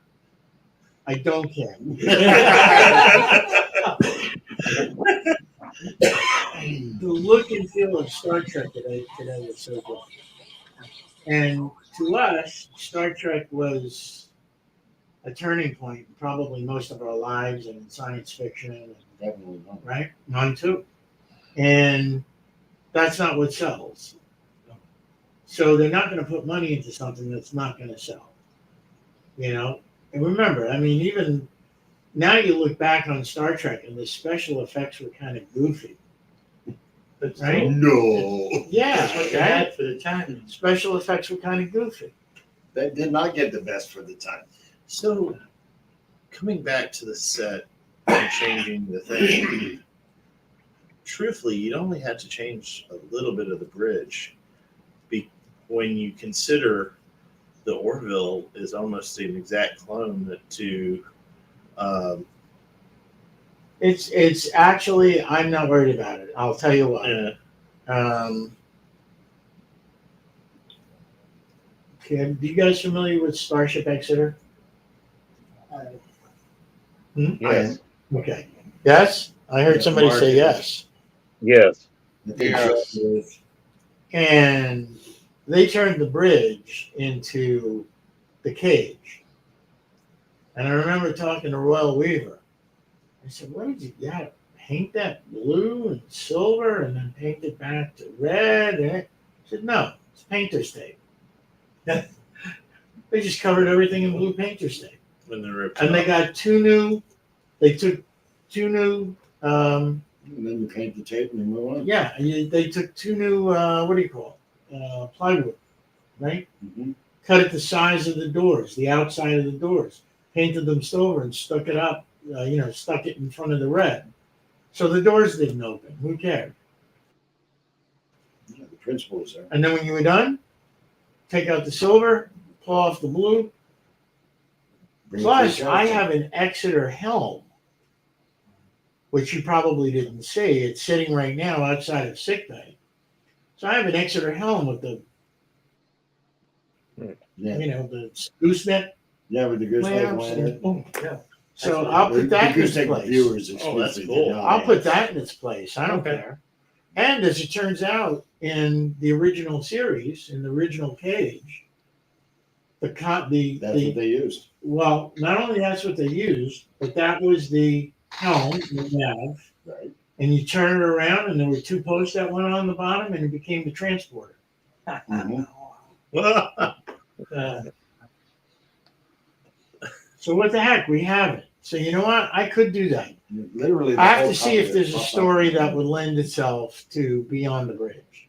[SPEAKER 1] I don't care. The look and feel of Star Trek today is so good. And to us, Star Trek was a turning point in probably most of our lives and in science fiction, and,
[SPEAKER 4] Definitely not.
[SPEAKER 1] right? Mine too. And that's not what sells. So they're not going to put money into something that's not going to sell. You know? And remember, I mean, even now you look back on Star Trek and the special effects were kind of goofy. Right?
[SPEAKER 4] No,
[SPEAKER 1] Yeah,
[SPEAKER 9] That's what they
[SPEAKER 1] right?
[SPEAKER 9] had for the time.
[SPEAKER 1] Special effects were kind of goofy.
[SPEAKER 4] they did not get the best for the time.
[SPEAKER 2] So, coming back to the set and changing the thing, truthfully, you'd only had to change a little bit of the bridge. When you consider the Orville is almost an exact clone to.
[SPEAKER 1] It's actually, I'm not worried about it. I'll tell you why.
[SPEAKER 2] Yeah.
[SPEAKER 1] Okay, are you guys familiar with Starship Exeter?
[SPEAKER 5] Yes.
[SPEAKER 1] Okay. Yes? I heard
[SPEAKER 4] Yeah,
[SPEAKER 1] somebody say
[SPEAKER 4] Mark.
[SPEAKER 1] yes.
[SPEAKER 5] Yes.
[SPEAKER 4] I think
[SPEAKER 3] Yes.
[SPEAKER 4] so.
[SPEAKER 1] And they turned the bridge into the cage. And I remember talking to Royal Weaver. I said, what did you got? Paint that blue and silver and then paint it back to red? And he said, no, it's painter's tape. They just covered everything in blue painter's tape.
[SPEAKER 2] When they ripped
[SPEAKER 1] And they
[SPEAKER 2] it
[SPEAKER 1] got they took two new,
[SPEAKER 4] And then you paint the tape and you move on.
[SPEAKER 1] they took two new, what do you call it? Plywood, right?
[SPEAKER 4] Mhm.
[SPEAKER 1] Cut it the size of the doors, the outside of the doors, painted them silver and stuck it up, stuck it in front of the red. So the doors didn't open. Who cared?
[SPEAKER 4] Yeah, the principle is there.
[SPEAKER 1] And then when you were done, take out the silver, pull off the blue.
[SPEAKER 4] Bring it
[SPEAKER 1] Plus,
[SPEAKER 4] to the
[SPEAKER 1] I
[SPEAKER 4] couch.
[SPEAKER 1] have an Exeter helm, which you probably didn't see. It's sitting right now outside of sickbay. So I have an Exeter helm with the,
[SPEAKER 4] Yeah,
[SPEAKER 1] the gooseneck
[SPEAKER 4] yeah, with the gooseneck
[SPEAKER 1] lamps.
[SPEAKER 4] lantern.
[SPEAKER 1] And boom.
[SPEAKER 8] Yeah.
[SPEAKER 1] So I'll put that in its
[SPEAKER 4] Gooseneck
[SPEAKER 1] place.
[SPEAKER 4] viewers
[SPEAKER 2] Oh, that's
[SPEAKER 4] exclusively
[SPEAKER 2] cool.
[SPEAKER 4] did not
[SPEAKER 1] I'll
[SPEAKER 4] have.
[SPEAKER 1] put that in its place. I don't
[SPEAKER 2] Okay.
[SPEAKER 1] care. And as it turns out, in the original series, in the original Cage,
[SPEAKER 4] That's what they used.
[SPEAKER 1] well, not only that's what they used, but that was the helm, the nav,
[SPEAKER 4] Right.
[SPEAKER 1] and you turn it around, and there were two posts that went on the bottom, and it became the transporter.
[SPEAKER 4] Mhm.
[SPEAKER 1] Uh, so what the heck? We have it. So you know what? I could do that.
[SPEAKER 4] Literally. the
[SPEAKER 1] I have
[SPEAKER 4] whole
[SPEAKER 1] to see if
[SPEAKER 4] cockpit
[SPEAKER 1] there's a
[SPEAKER 4] popped
[SPEAKER 1] story
[SPEAKER 4] up.
[SPEAKER 1] that would lend itself to Beyond the Bridge.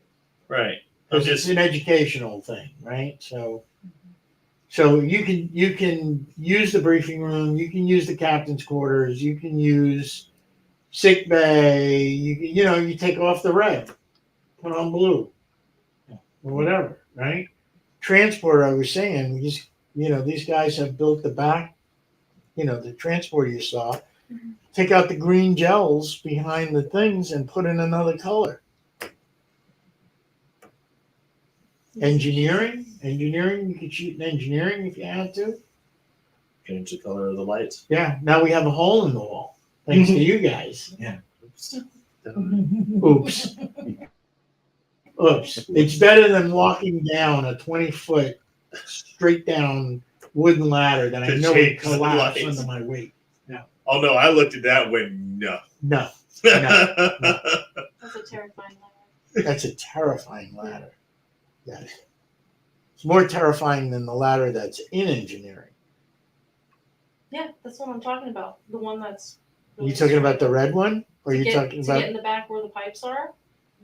[SPEAKER 2] right.
[SPEAKER 1] Because it's an educational thing, right? So you can use the briefing room, you can use the captain's quarters, you can use sick bay, you take off the red, put on blue, or whatever, right? Transport, I was saying, these guys have built the back, the transporter you saw, take out the green gels behind the things and put in another color. Engineering, you could shoot in engineering if you had to.
[SPEAKER 2] Change the color of the lights.
[SPEAKER 1] Yeah, now we have a hole in the wall, thanks to you guys. Oops. Oops. It's better than walking down a 20-foot straight down wooden ladder that I
[SPEAKER 2] To
[SPEAKER 1] know would
[SPEAKER 2] change the
[SPEAKER 1] collapse
[SPEAKER 2] lights.
[SPEAKER 1] under my weight.
[SPEAKER 2] Oh no, I looked at that and went, no.
[SPEAKER 1] No,
[SPEAKER 6] That's a terrifying ladder.
[SPEAKER 1] that's a terrifying ladder. Yes. It's more terrifying than the ladder that's in engineering.
[SPEAKER 6] Yeah, that's what I'm talking about. The one that's.
[SPEAKER 1] Are you talking about the red one? Or are you talking
[SPEAKER 6] to get
[SPEAKER 1] about?
[SPEAKER 6] in the back where the pipes are?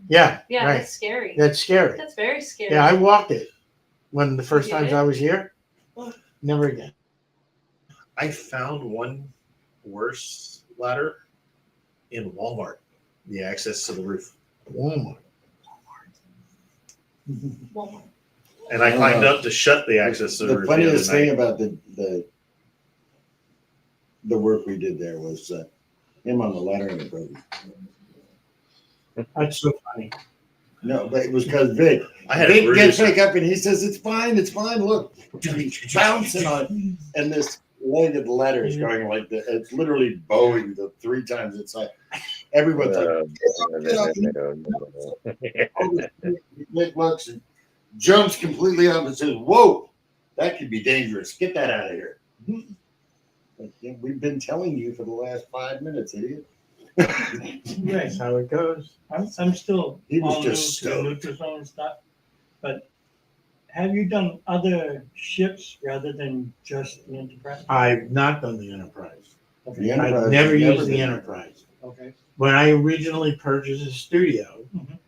[SPEAKER 1] Yeah,
[SPEAKER 6] Yeah,
[SPEAKER 1] right.
[SPEAKER 6] that's scary.
[SPEAKER 1] That's scary.
[SPEAKER 6] That's very scary.
[SPEAKER 1] Yeah, I walked it when the first
[SPEAKER 6] You
[SPEAKER 1] times
[SPEAKER 6] did?
[SPEAKER 1] I was here.
[SPEAKER 6] Oh.
[SPEAKER 1] Never again.
[SPEAKER 2] I found one worse ladder in Walmart. The access to the roof.
[SPEAKER 1] Walmart.
[SPEAKER 6] Walmart.
[SPEAKER 2] And I climbed up to shut the access to the
[SPEAKER 4] The
[SPEAKER 2] roof.
[SPEAKER 4] funniest
[SPEAKER 2] the other
[SPEAKER 4] thing
[SPEAKER 2] night.
[SPEAKER 4] about the work we did there was him on the ladder and the brother.
[SPEAKER 1] That's so funny.
[SPEAKER 4] No, but it was because Vic.
[SPEAKER 2] I had
[SPEAKER 4] Vic gets
[SPEAKER 2] bruises.
[SPEAKER 4] back up and he says, it's fine. Look, he's bouncing on, and this legged letters going like that. It's literally Boeing the 3 times its size. Everyone's like, Nick looks and jumps completely up and says, "Whoa, that could be dangerous. Get that out of here." Like, yeah, we've been telling you for the last 5 minutes, idiot.
[SPEAKER 1] That's how it goes.
[SPEAKER 8] I'm still
[SPEAKER 4] He was
[SPEAKER 8] all new
[SPEAKER 4] just
[SPEAKER 8] to the
[SPEAKER 4] stoked.
[SPEAKER 8] Nutrizone stuff, but have you done other ships rather than just the Enterprise?
[SPEAKER 1] I've not done the Enterprise.
[SPEAKER 4] The
[SPEAKER 1] I've
[SPEAKER 4] Enterprise
[SPEAKER 1] never
[SPEAKER 4] has
[SPEAKER 1] used the
[SPEAKER 4] been-
[SPEAKER 1] Enterprise.
[SPEAKER 8] Okay.
[SPEAKER 1] When I originally purchased a studio,
[SPEAKER 8] Mhm.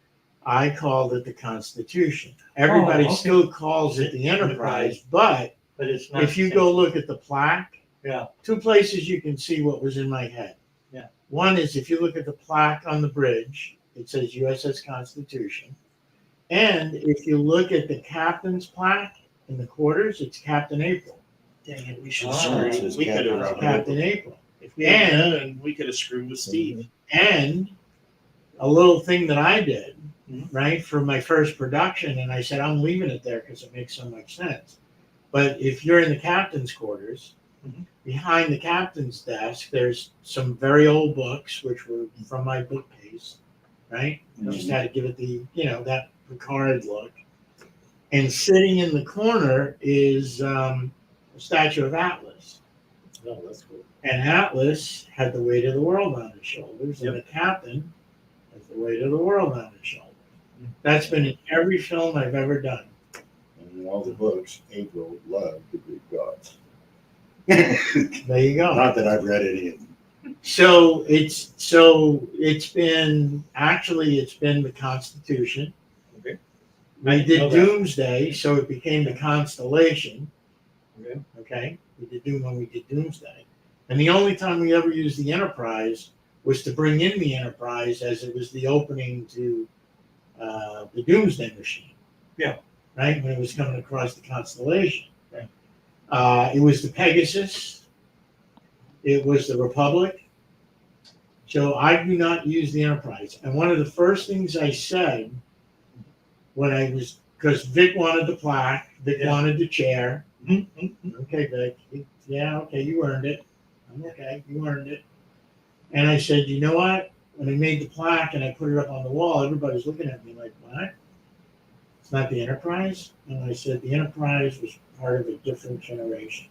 [SPEAKER 1] I called it the Constitution. Everybody
[SPEAKER 8] okay.
[SPEAKER 1] still calls it the Enterprise, but
[SPEAKER 8] But it's not.
[SPEAKER 1] if you
[SPEAKER 8] the
[SPEAKER 1] go
[SPEAKER 8] same.
[SPEAKER 1] look at the plaque,
[SPEAKER 8] Yeah.
[SPEAKER 1] 2 places you can see what was in my head.
[SPEAKER 8] Yeah.
[SPEAKER 1] One is if you look at the plaque on the bridge, it says USS Constitution. And if you look at the captain's plaque in the quarters, it's Captain April.
[SPEAKER 2] Dang it, we should
[SPEAKER 8] Ah.
[SPEAKER 2] screw.
[SPEAKER 4] It's
[SPEAKER 2] We could
[SPEAKER 4] Captain
[SPEAKER 2] have.
[SPEAKER 1] Captain April.
[SPEAKER 2] If we had known, we could have screwed with Steve.
[SPEAKER 1] And a little thing that I did,
[SPEAKER 8] Mhm.
[SPEAKER 1] right, for my first production, and I said, I'm leaving it there because it makes so much sense. But if you're in the captain's quarters,
[SPEAKER 8] Mhm.
[SPEAKER 1] behind the captain's desk, there's some very old books, which were from my bookcase, right? I just had to give it the, that Picard look. And sitting in the corner is a statue of Atlas.
[SPEAKER 4] Oh, that's cool.
[SPEAKER 1] And Atlas had the weight of the world on his shoulders, and the captain has the weight of the world on his shoulders. That's been in every film I've ever done.
[SPEAKER 4] And in all the books, April loved the Greek gods.
[SPEAKER 1] There you go.
[SPEAKER 4] Not that I've read any of them.
[SPEAKER 1] So it's been the Constitution.
[SPEAKER 8] Okay.
[SPEAKER 1] We
[SPEAKER 8] I know
[SPEAKER 1] did
[SPEAKER 8] that.
[SPEAKER 1] Doomsday, so it became the Constellation.
[SPEAKER 8] Okay.
[SPEAKER 1] Okay, we did Doomsday, and the only time we ever used the Enterprise was to bring in the Enterprise as it was the opening to the Doomsday machine.
[SPEAKER 8] Yeah.
[SPEAKER 1] Right when it was coming across the constellation.
[SPEAKER 8] Right.
[SPEAKER 1] It was the Pegasus. It was the Republic. So I do not use the Enterprise. And one of the first things I said when I was, because Vic wanted the plaque, Vic
[SPEAKER 8] Yeah.
[SPEAKER 1] wanted the chair.
[SPEAKER 8] Mhm.
[SPEAKER 1] Okay, Vic. Yeah, okay, you earned it. I'm okay, you earned it. And I said, you know what? When I made the plaque and I put it up on the wall, everybody's looking at me like, what? It's not the Enterprise? And I said, the Enterprise was part of a different generation.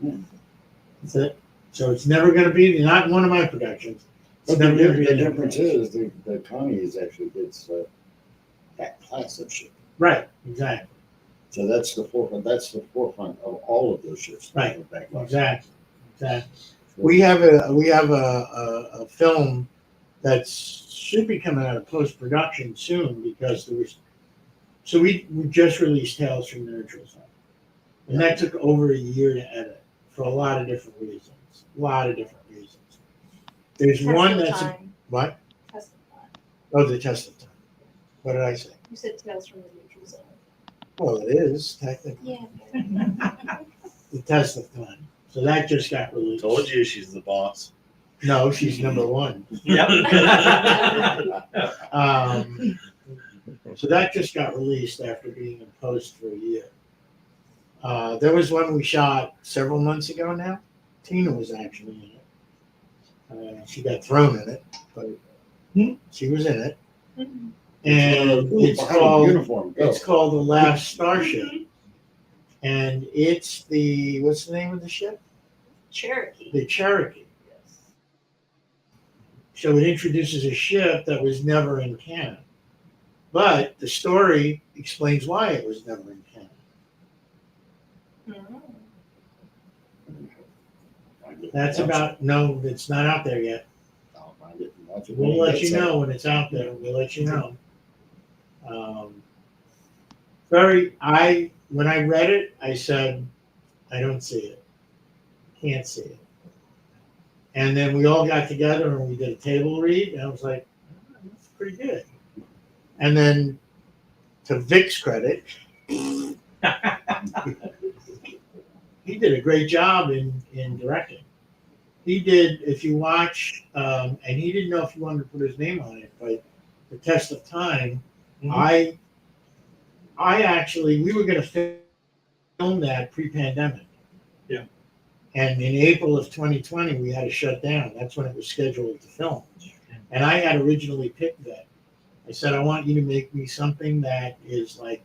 [SPEAKER 1] That's it. So it's never going to be, not in one of my productions. It's
[SPEAKER 4] But the,
[SPEAKER 1] never going to be
[SPEAKER 4] the
[SPEAKER 1] an
[SPEAKER 4] difference
[SPEAKER 1] Enterprise.
[SPEAKER 4] is the Connie is actually gets that class of ship.
[SPEAKER 1] Right, exactly.
[SPEAKER 4] So that's the forefront. That's the forefront of all of those ships.
[SPEAKER 1] Right.
[SPEAKER 4] Back class.
[SPEAKER 1] Exactly. We have a film that should be coming out of post-production soon because we just released Tales from the Neutral Zone. And that took over a year to edit for a lot of different reasons. There's
[SPEAKER 6] Test
[SPEAKER 1] one
[SPEAKER 6] of
[SPEAKER 1] that's
[SPEAKER 6] time.
[SPEAKER 1] what?
[SPEAKER 6] Test of time.
[SPEAKER 1] Oh, the test of time. What did I say?
[SPEAKER 6] You said Tales from the Neutral Zone.
[SPEAKER 1] Well, it is technically
[SPEAKER 6] Yeah.
[SPEAKER 1] the test of time. So that just got released.
[SPEAKER 2] Told you she's the boss.
[SPEAKER 1] No, she's number one.
[SPEAKER 8] Yep.
[SPEAKER 1] So that just got released after being in post for a year. There was one we shot several months ago now. Tina was actually in it. She got thrown in it, but she was in it.
[SPEAKER 6] Mhm.
[SPEAKER 1] And
[SPEAKER 4] Ooh,
[SPEAKER 1] it's
[SPEAKER 4] behind the
[SPEAKER 1] called
[SPEAKER 4] uniform. Go.
[SPEAKER 1] it's called The Last Starship. And it's what's the name of the ship?
[SPEAKER 6] Cherokee.
[SPEAKER 1] The Cherokee.
[SPEAKER 6] Yes.
[SPEAKER 1] So it introduces a ship that was never in canon. But the story explains why it was never in canon.
[SPEAKER 6] Mhm.
[SPEAKER 1] That's about, no, it's not out there yet.
[SPEAKER 4] I'll find it and watch it.
[SPEAKER 1] We'll let you know when it's out there. We'll let you know. When I read it, I said, I don't see it. Can't see it. And then we all got together and we did a table read, and I was like, oh, that's pretty good. And then, to Vic's credit, he did a great job in directing. He did, if you watch, and he didn't know if he wanted to put his name on it, but The Test of Time,
[SPEAKER 8] Mhm.
[SPEAKER 1] we were going to film that pre-pandemic.
[SPEAKER 8] Yeah.
[SPEAKER 1] And in April of 2020, we had to shut down. That's when it was scheduled to film. And I had originally picked that. I said, I want you to make me something that is like,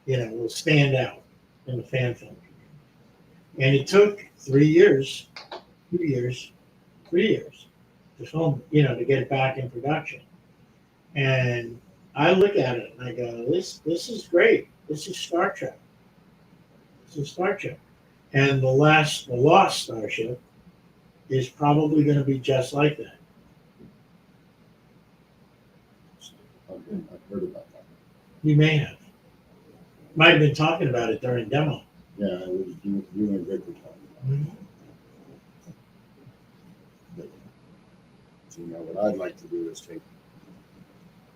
[SPEAKER 1] will stand out in the fan film community. And it took 3 years, 2 years, 3 years to film, to get it back in production. And I look at it and I go, this is great. This is Star Trek. This is Star Trek. And the Lost Starship is probably going to be just like that.
[SPEAKER 4] I've heard about that.
[SPEAKER 1] You may have. Might have been talking about it during demo.
[SPEAKER 4] Yeah, it was you and Rick were talking about it. But, so, what I'd like to do is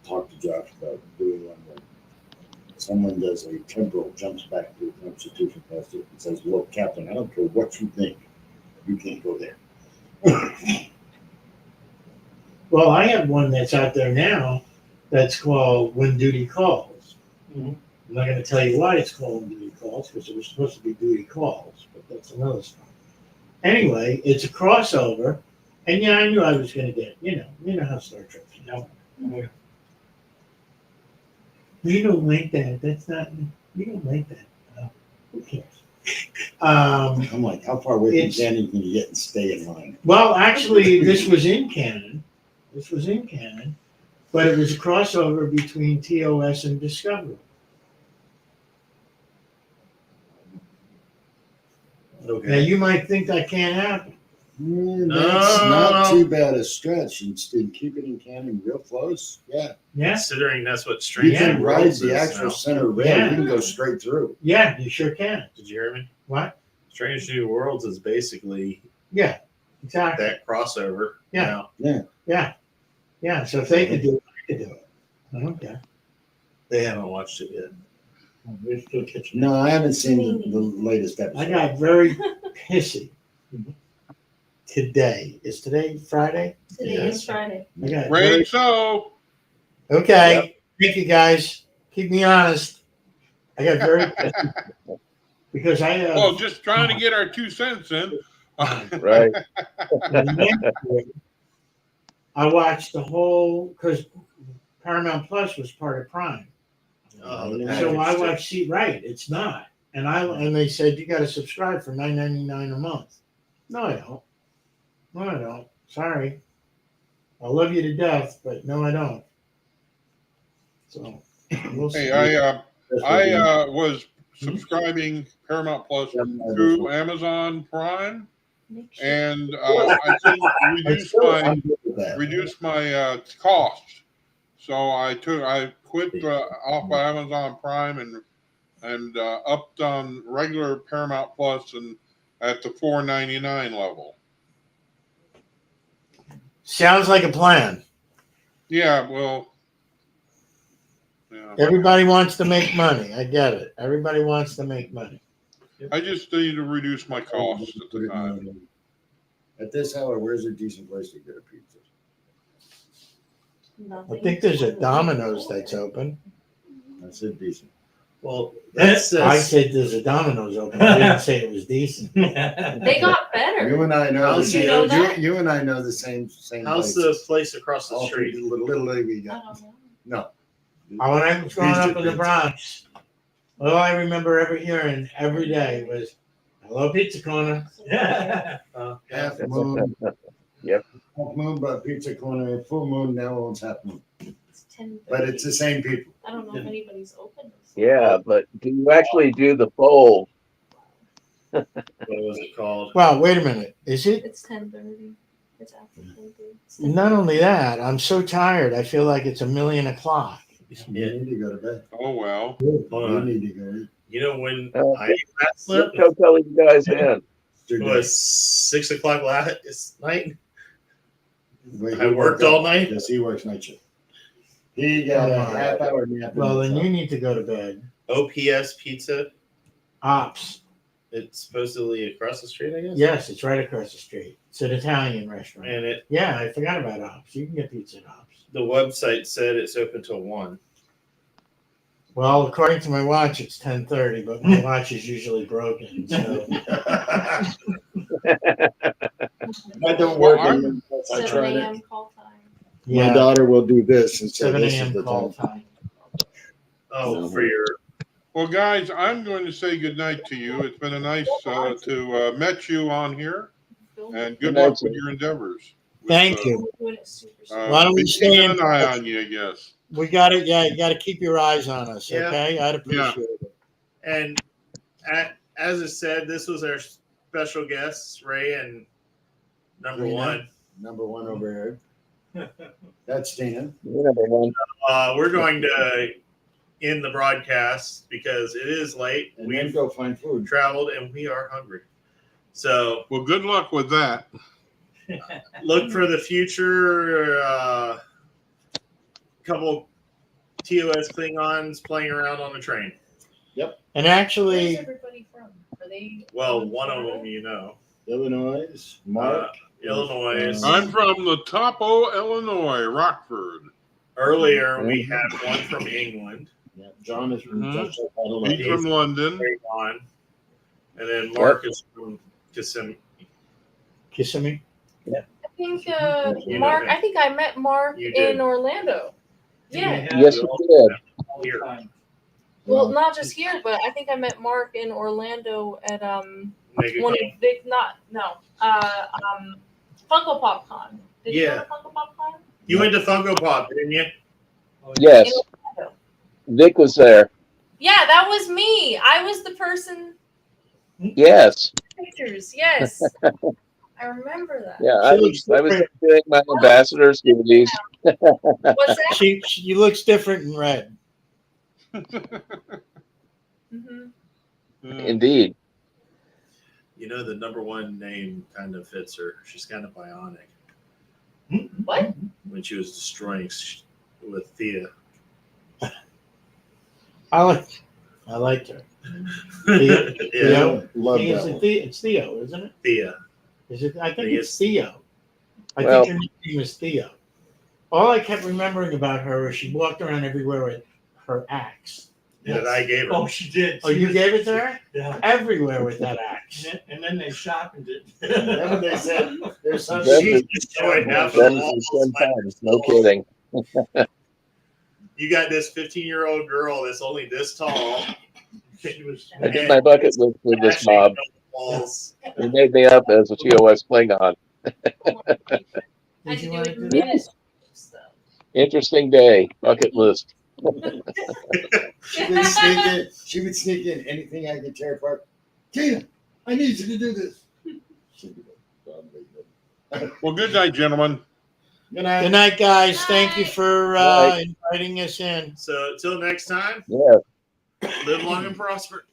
[SPEAKER 4] talk to Josh about doing one where someone does a temporal, jumps back to the Constitution past it and says, look, Captain, I don't care what you think, you can't go there.
[SPEAKER 1] Well, I have one that's out there now that's called When Duty Calls.
[SPEAKER 8] Mhm.
[SPEAKER 1] I'm not going to tell you why it's called When Duty Calls, because it was supposed to be Duty Calls, but that's another story. Anyway, it's a crossover, and yeah, I knew I was going to get, you know how Star Trek is.
[SPEAKER 8] Yeah.
[SPEAKER 1] You don't like that. That's not, you don't like that. Who cares?
[SPEAKER 4] I'm like, how far away from
[SPEAKER 1] It's-
[SPEAKER 4] Canyon can you get and stay in line?
[SPEAKER 1] Well, actually, this was in canon. But it was a crossover between TOS and Discovery. Now,
[SPEAKER 2] Okay.
[SPEAKER 1] you might think that can't happen.
[SPEAKER 4] That's not too bad a stretch. And keep it in Canyon real close. Yeah.
[SPEAKER 1] Yeah,
[SPEAKER 2] Considering that's what
[SPEAKER 4] You
[SPEAKER 2] Strange
[SPEAKER 4] can
[SPEAKER 2] New
[SPEAKER 4] ride
[SPEAKER 2] Worlds
[SPEAKER 4] the
[SPEAKER 2] is
[SPEAKER 4] actual
[SPEAKER 2] now.
[SPEAKER 4] center rail.
[SPEAKER 1] Yeah.
[SPEAKER 4] You can go straight through.
[SPEAKER 1] yeah, you sure can.
[SPEAKER 2] Did you hear me?
[SPEAKER 1] What?
[SPEAKER 2] Strange New Worlds is basically
[SPEAKER 1] Yeah, exactly.
[SPEAKER 2] that crossover.
[SPEAKER 1] Yeah.
[SPEAKER 2] Now.
[SPEAKER 1] Yeah, so if they could do it, I could do it. I don't care.
[SPEAKER 2] They haven't watched it yet.
[SPEAKER 1] We're still catching up.
[SPEAKER 4] No, I haven't seen the latest episode.
[SPEAKER 1] I got very pissy today. Is today Friday?
[SPEAKER 6] Today is Friday.
[SPEAKER 1] I got
[SPEAKER 3] Great
[SPEAKER 1] very,
[SPEAKER 3] show.
[SPEAKER 1] okay. Thank you guys. Keep me honest. I got very pissy because I have.
[SPEAKER 3] Well, just trying to get our 2 cents in.
[SPEAKER 5] Right.
[SPEAKER 1] I watched the whole because Paramount Plus was part of Prime,
[SPEAKER 4] Yeah.
[SPEAKER 1] so I watched. See, right? It's not, and they said you got to subscribe for $9.99 a month. No, I don't. No, I don't. Sorry, I love you to death, but no, I don't. So we'll see.
[SPEAKER 3] Hey, I was subscribing Paramount Plus to Amazon Prime,
[SPEAKER 6] Make sure.
[SPEAKER 3] and I think reduced my costs. So I quit off of Amazon Prime and upped on regular Paramount Plus and at the $4.99 level.
[SPEAKER 1] Sounds like a plan.
[SPEAKER 3] Yeah, well, yeah.
[SPEAKER 1] Everybody wants to make money. I get it. Everybody wants to make money.
[SPEAKER 3] I just need to reduce my costs at the time.
[SPEAKER 4] At this hour, where's a decent place to get a pizza?
[SPEAKER 1] I think there's a Domino's that's open.
[SPEAKER 4] I said decent.
[SPEAKER 2] Well,
[SPEAKER 1] I
[SPEAKER 2] that's
[SPEAKER 1] said there's a Domino's open. I didn't say it was decent.
[SPEAKER 6] They got better.
[SPEAKER 4] You and I know.
[SPEAKER 2] How's
[SPEAKER 6] you know that?
[SPEAKER 4] You and I know the same.
[SPEAKER 2] how's
[SPEAKER 4] place.
[SPEAKER 2] the place across the
[SPEAKER 4] All
[SPEAKER 2] street?
[SPEAKER 4] through Little League we
[SPEAKER 6] I
[SPEAKER 4] got.
[SPEAKER 6] don't know.
[SPEAKER 4] No.
[SPEAKER 1] When I was growing up in the Bronx, all I remember ever hearing every day was, "Hello, Pizza Corner."
[SPEAKER 4] Half moon.
[SPEAKER 5] Yep.
[SPEAKER 4] Half moon, but pizza corner. Full moon now owns half moon.
[SPEAKER 6] It's 10:30.
[SPEAKER 4] But it's the same people.
[SPEAKER 6] I don't know if anybody's open.
[SPEAKER 5] Yeah, but do you actually do the fold?
[SPEAKER 2] What was it called?
[SPEAKER 1] Well, wait a minute. Is it?
[SPEAKER 6] It's 10:30. It's after 10:30. It's
[SPEAKER 1] Not
[SPEAKER 6] 10:30.
[SPEAKER 1] only that, I'm so tired. I feel like it's 1,000,000
[SPEAKER 4] You need to go to bed.
[SPEAKER 3] Oh, well.
[SPEAKER 2] Hold
[SPEAKER 4] You
[SPEAKER 2] on.
[SPEAKER 4] need to go eat.
[SPEAKER 2] You know when
[SPEAKER 5] Oh.
[SPEAKER 2] I ate that slip?
[SPEAKER 5] Don't tell you guys in.
[SPEAKER 2] It
[SPEAKER 4] Your
[SPEAKER 2] was 6 o'clock last night.
[SPEAKER 4] day. Wait,
[SPEAKER 2] I
[SPEAKER 4] he
[SPEAKER 2] worked
[SPEAKER 4] woke
[SPEAKER 2] all
[SPEAKER 4] up.
[SPEAKER 2] night.
[SPEAKER 4] Yes, he works night shift. He got a half hour nap.
[SPEAKER 1] Well, then you need to go to bed.
[SPEAKER 2] OPS Pizza.
[SPEAKER 1] Ops.
[SPEAKER 2] It's supposedly across the street, I guess.
[SPEAKER 1] Yes, it's right across the street. It's an Italian restaurant.
[SPEAKER 2] And it
[SPEAKER 1] Yeah, I forgot about Ops. You can get pizza at Ops.
[SPEAKER 2] the website said it's open till 1.
[SPEAKER 1] Well, according to my watch, it's 10:30, but my watch is usually broken. So
[SPEAKER 4] That don't work.
[SPEAKER 3] Well,
[SPEAKER 4] I
[SPEAKER 6] 7
[SPEAKER 4] tried it.
[SPEAKER 6] a.m. call time.
[SPEAKER 4] My
[SPEAKER 1] yeah,
[SPEAKER 4] daughter will do this and say
[SPEAKER 1] 7
[SPEAKER 4] this is
[SPEAKER 1] a.m.
[SPEAKER 4] the
[SPEAKER 1] call
[SPEAKER 4] time.
[SPEAKER 1] time.
[SPEAKER 2] Oh, for your
[SPEAKER 3] Well, guys, I'm going to say goodnight to you. It's been a nice to met you on here, and good
[SPEAKER 5] Good night,
[SPEAKER 3] luck with
[SPEAKER 5] sir.
[SPEAKER 3] your endeavors. With,
[SPEAKER 1] Thank you.
[SPEAKER 6] We're doing it super.
[SPEAKER 1] Why don't we
[SPEAKER 3] be
[SPEAKER 1] stay
[SPEAKER 3] keeping
[SPEAKER 1] in
[SPEAKER 3] an eye
[SPEAKER 1] touch?
[SPEAKER 3] on you, I guess.
[SPEAKER 1] We got it. Yeah, you got to keep your eyes on us.
[SPEAKER 2] Yeah.
[SPEAKER 1] Okay, I'd appreciate it.
[SPEAKER 2] and as I said, this was our special guests, Ray and number
[SPEAKER 4] Rena.
[SPEAKER 2] one.
[SPEAKER 4] Number one over here. That's Tina.
[SPEAKER 5] You're number one.
[SPEAKER 2] We're going to end the broadcast because it is late.
[SPEAKER 4] And then
[SPEAKER 2] We've
[SPEAKER 4] go find food.
[SPEAKER 2] traveled and we are hungry. So
[SPEAKER 3] Well, good luck with that.
[SPEAKER 2] look for the future couple TOS Klingons playing around on the train.
[SPEAKER 1] And
[SPEAKER 6] Where's
[SPEAKER 1] actually,
[SPEAKER 6] everybody from? Are they?
[SPEAKER 2] Well, one of them, you know,
[SPEAKER 4] Illinois. Mark.
[SPEAKER 2] Illinois.
[SPEAKER 3] I'm from the Topo, Illinois, Rockford.
[SPEAKER 2] Earlier, we had one from England,
[SPEAKER 4] Yeah, John is from
[SPEAKER 3] Mhm.
[SPEAKER 4] just outside of
[SPEAKER 3] He's
[SPEAKER 4] London.
[SPEAKER 3] from London.
[SPEAKER 2] Ray and then Mark is from Kissimmee.
[SPEAKER 1] Kissimmee.
[SPEAKER 6] I think
[SPEAKER 2] You know
[SPEAKER 6] Mark.
[SPEAKER 2] him.
[SPEAKER 6] I think I met Mark
[SPEAKER 2] You did.
[SPEAKER 6] in Orlando. Yeah.
[SPEAKER 5] Yes, you did.
[SPEAKER 8] All the time.
[SPEAKER 6] Well, not just here, but I think I met Mark in Orlando at
[SPEAKER 2] Make it
[SPEAKER 6] one
[SPEAKER 2] go.
[SPEAKER 6] of Vic. Not no. Funko Pop Con. Did you go to Funko Pop Con?
[SPEAKER 2] You went to Funko Pop, didn't you?
[SPEAKER 5] Yes,
[SPEAKER 6] In Orlando.
[SPEAKER 5] Vic was there.
[SPEAKER 6] Yeah, that was me. I was the person.
[SPEAKER 5] Yes,
[SPEAKER 6] Pictures. Yes. I remember that.
[SPEAKER 5] yeah. I was doing my ambassador's duties.
[SPEAKER 6] What's that?
[SPEAKER 1] She looks different in red.
[SPEAKER 6] hmm
[SPEAKER 5] Indeed.
[SPEAKER 2] You know, the number one name kind of fits her. She's kind of bionic.
[SPEAKER 6] What?
[SPEAKER 2] When she was destroying with Thea.
[SPEAKER 1] I liked her. Thea?
[SPEAKER 2] Yeah,
[SPEAKER 1] Theo?
[SPEAKER 4] Love
[SPEAKER 1] Thea,
[SPEAKER 4] that one.
[SPEAKER 1] it's Theo, isn't it?
[SPEAKER 2] Thea.
[SPEAKER 1] Is it? I think
[SPEAKER 2] Thea.
[SPEAKER 1] it's Theo. I
[SPEAKER 5] Well-
[SPEAKER 1] think her name is Theo. All I kept remembering about her was she walked around everywhere with her axe.
[SPEAKER 2] That I gave her.
[SPEAKER 8] Oh, she did.
[SPEAKER 1] Oh, you gave it to her?
[SPEAKER 8] Yeah.
[SPEAKER 1] Everywhere with that axe.
[SPEAKER 8] And then they sharpened it.
[SPEAKER 4] Then when they said there's some
[SPEAKER 5] That
[SPEAKER 2] She's
[SPEAKER 5] was-
[SPEAKER 2] destroyed half of
[SPEAKER 5] Done
[SPEAKER 2] the walls.
[SPEAKER 5] 10 times. No kidding.
[SPEAKER 2] You got this 15-year-old girl that's only this tall.
[SPEAKER 8] She was.
[SPEAKER 5] I did my bucket list with this
[SPEAKER 2] Smashing
[SPEAKER 5] mob.
[SPEAKER 2] walls.
[SPEAKER 5] They made me up as a TOS Klingon.
[SPEAKER 6] I had
[SPEAKER 1] Did
[SPEAKER 6] to
[SPEAKER 1] you
[SPEAKER 6] do
[SPEAKER 1] want
[SPEAKER 6] it
[SPEAKER 1] to
[SPEAKER 6] in
[SPEAKER 1] do that?
[SPEAKER 6] minutes. So.
[SPEAKER 5] Interesting day. Bucket list.
[SPEAKER 4] she would sneak in anything I could tear apart. Tina, I need you to do this. She'd be like,
[SPEAKER 3] Well, good night, gentlemen.
[SPEAKER 4] Good night.
[SPEAKER 1] Good night, guys. Thank you for
[SPEAKER 5] Night.
[SPEAKER 1] inviting us in.
[SPEAKER 2] So, till next time,
[SPEAKER 5] Yeah.
[SPEAKER 2] live long and prosper.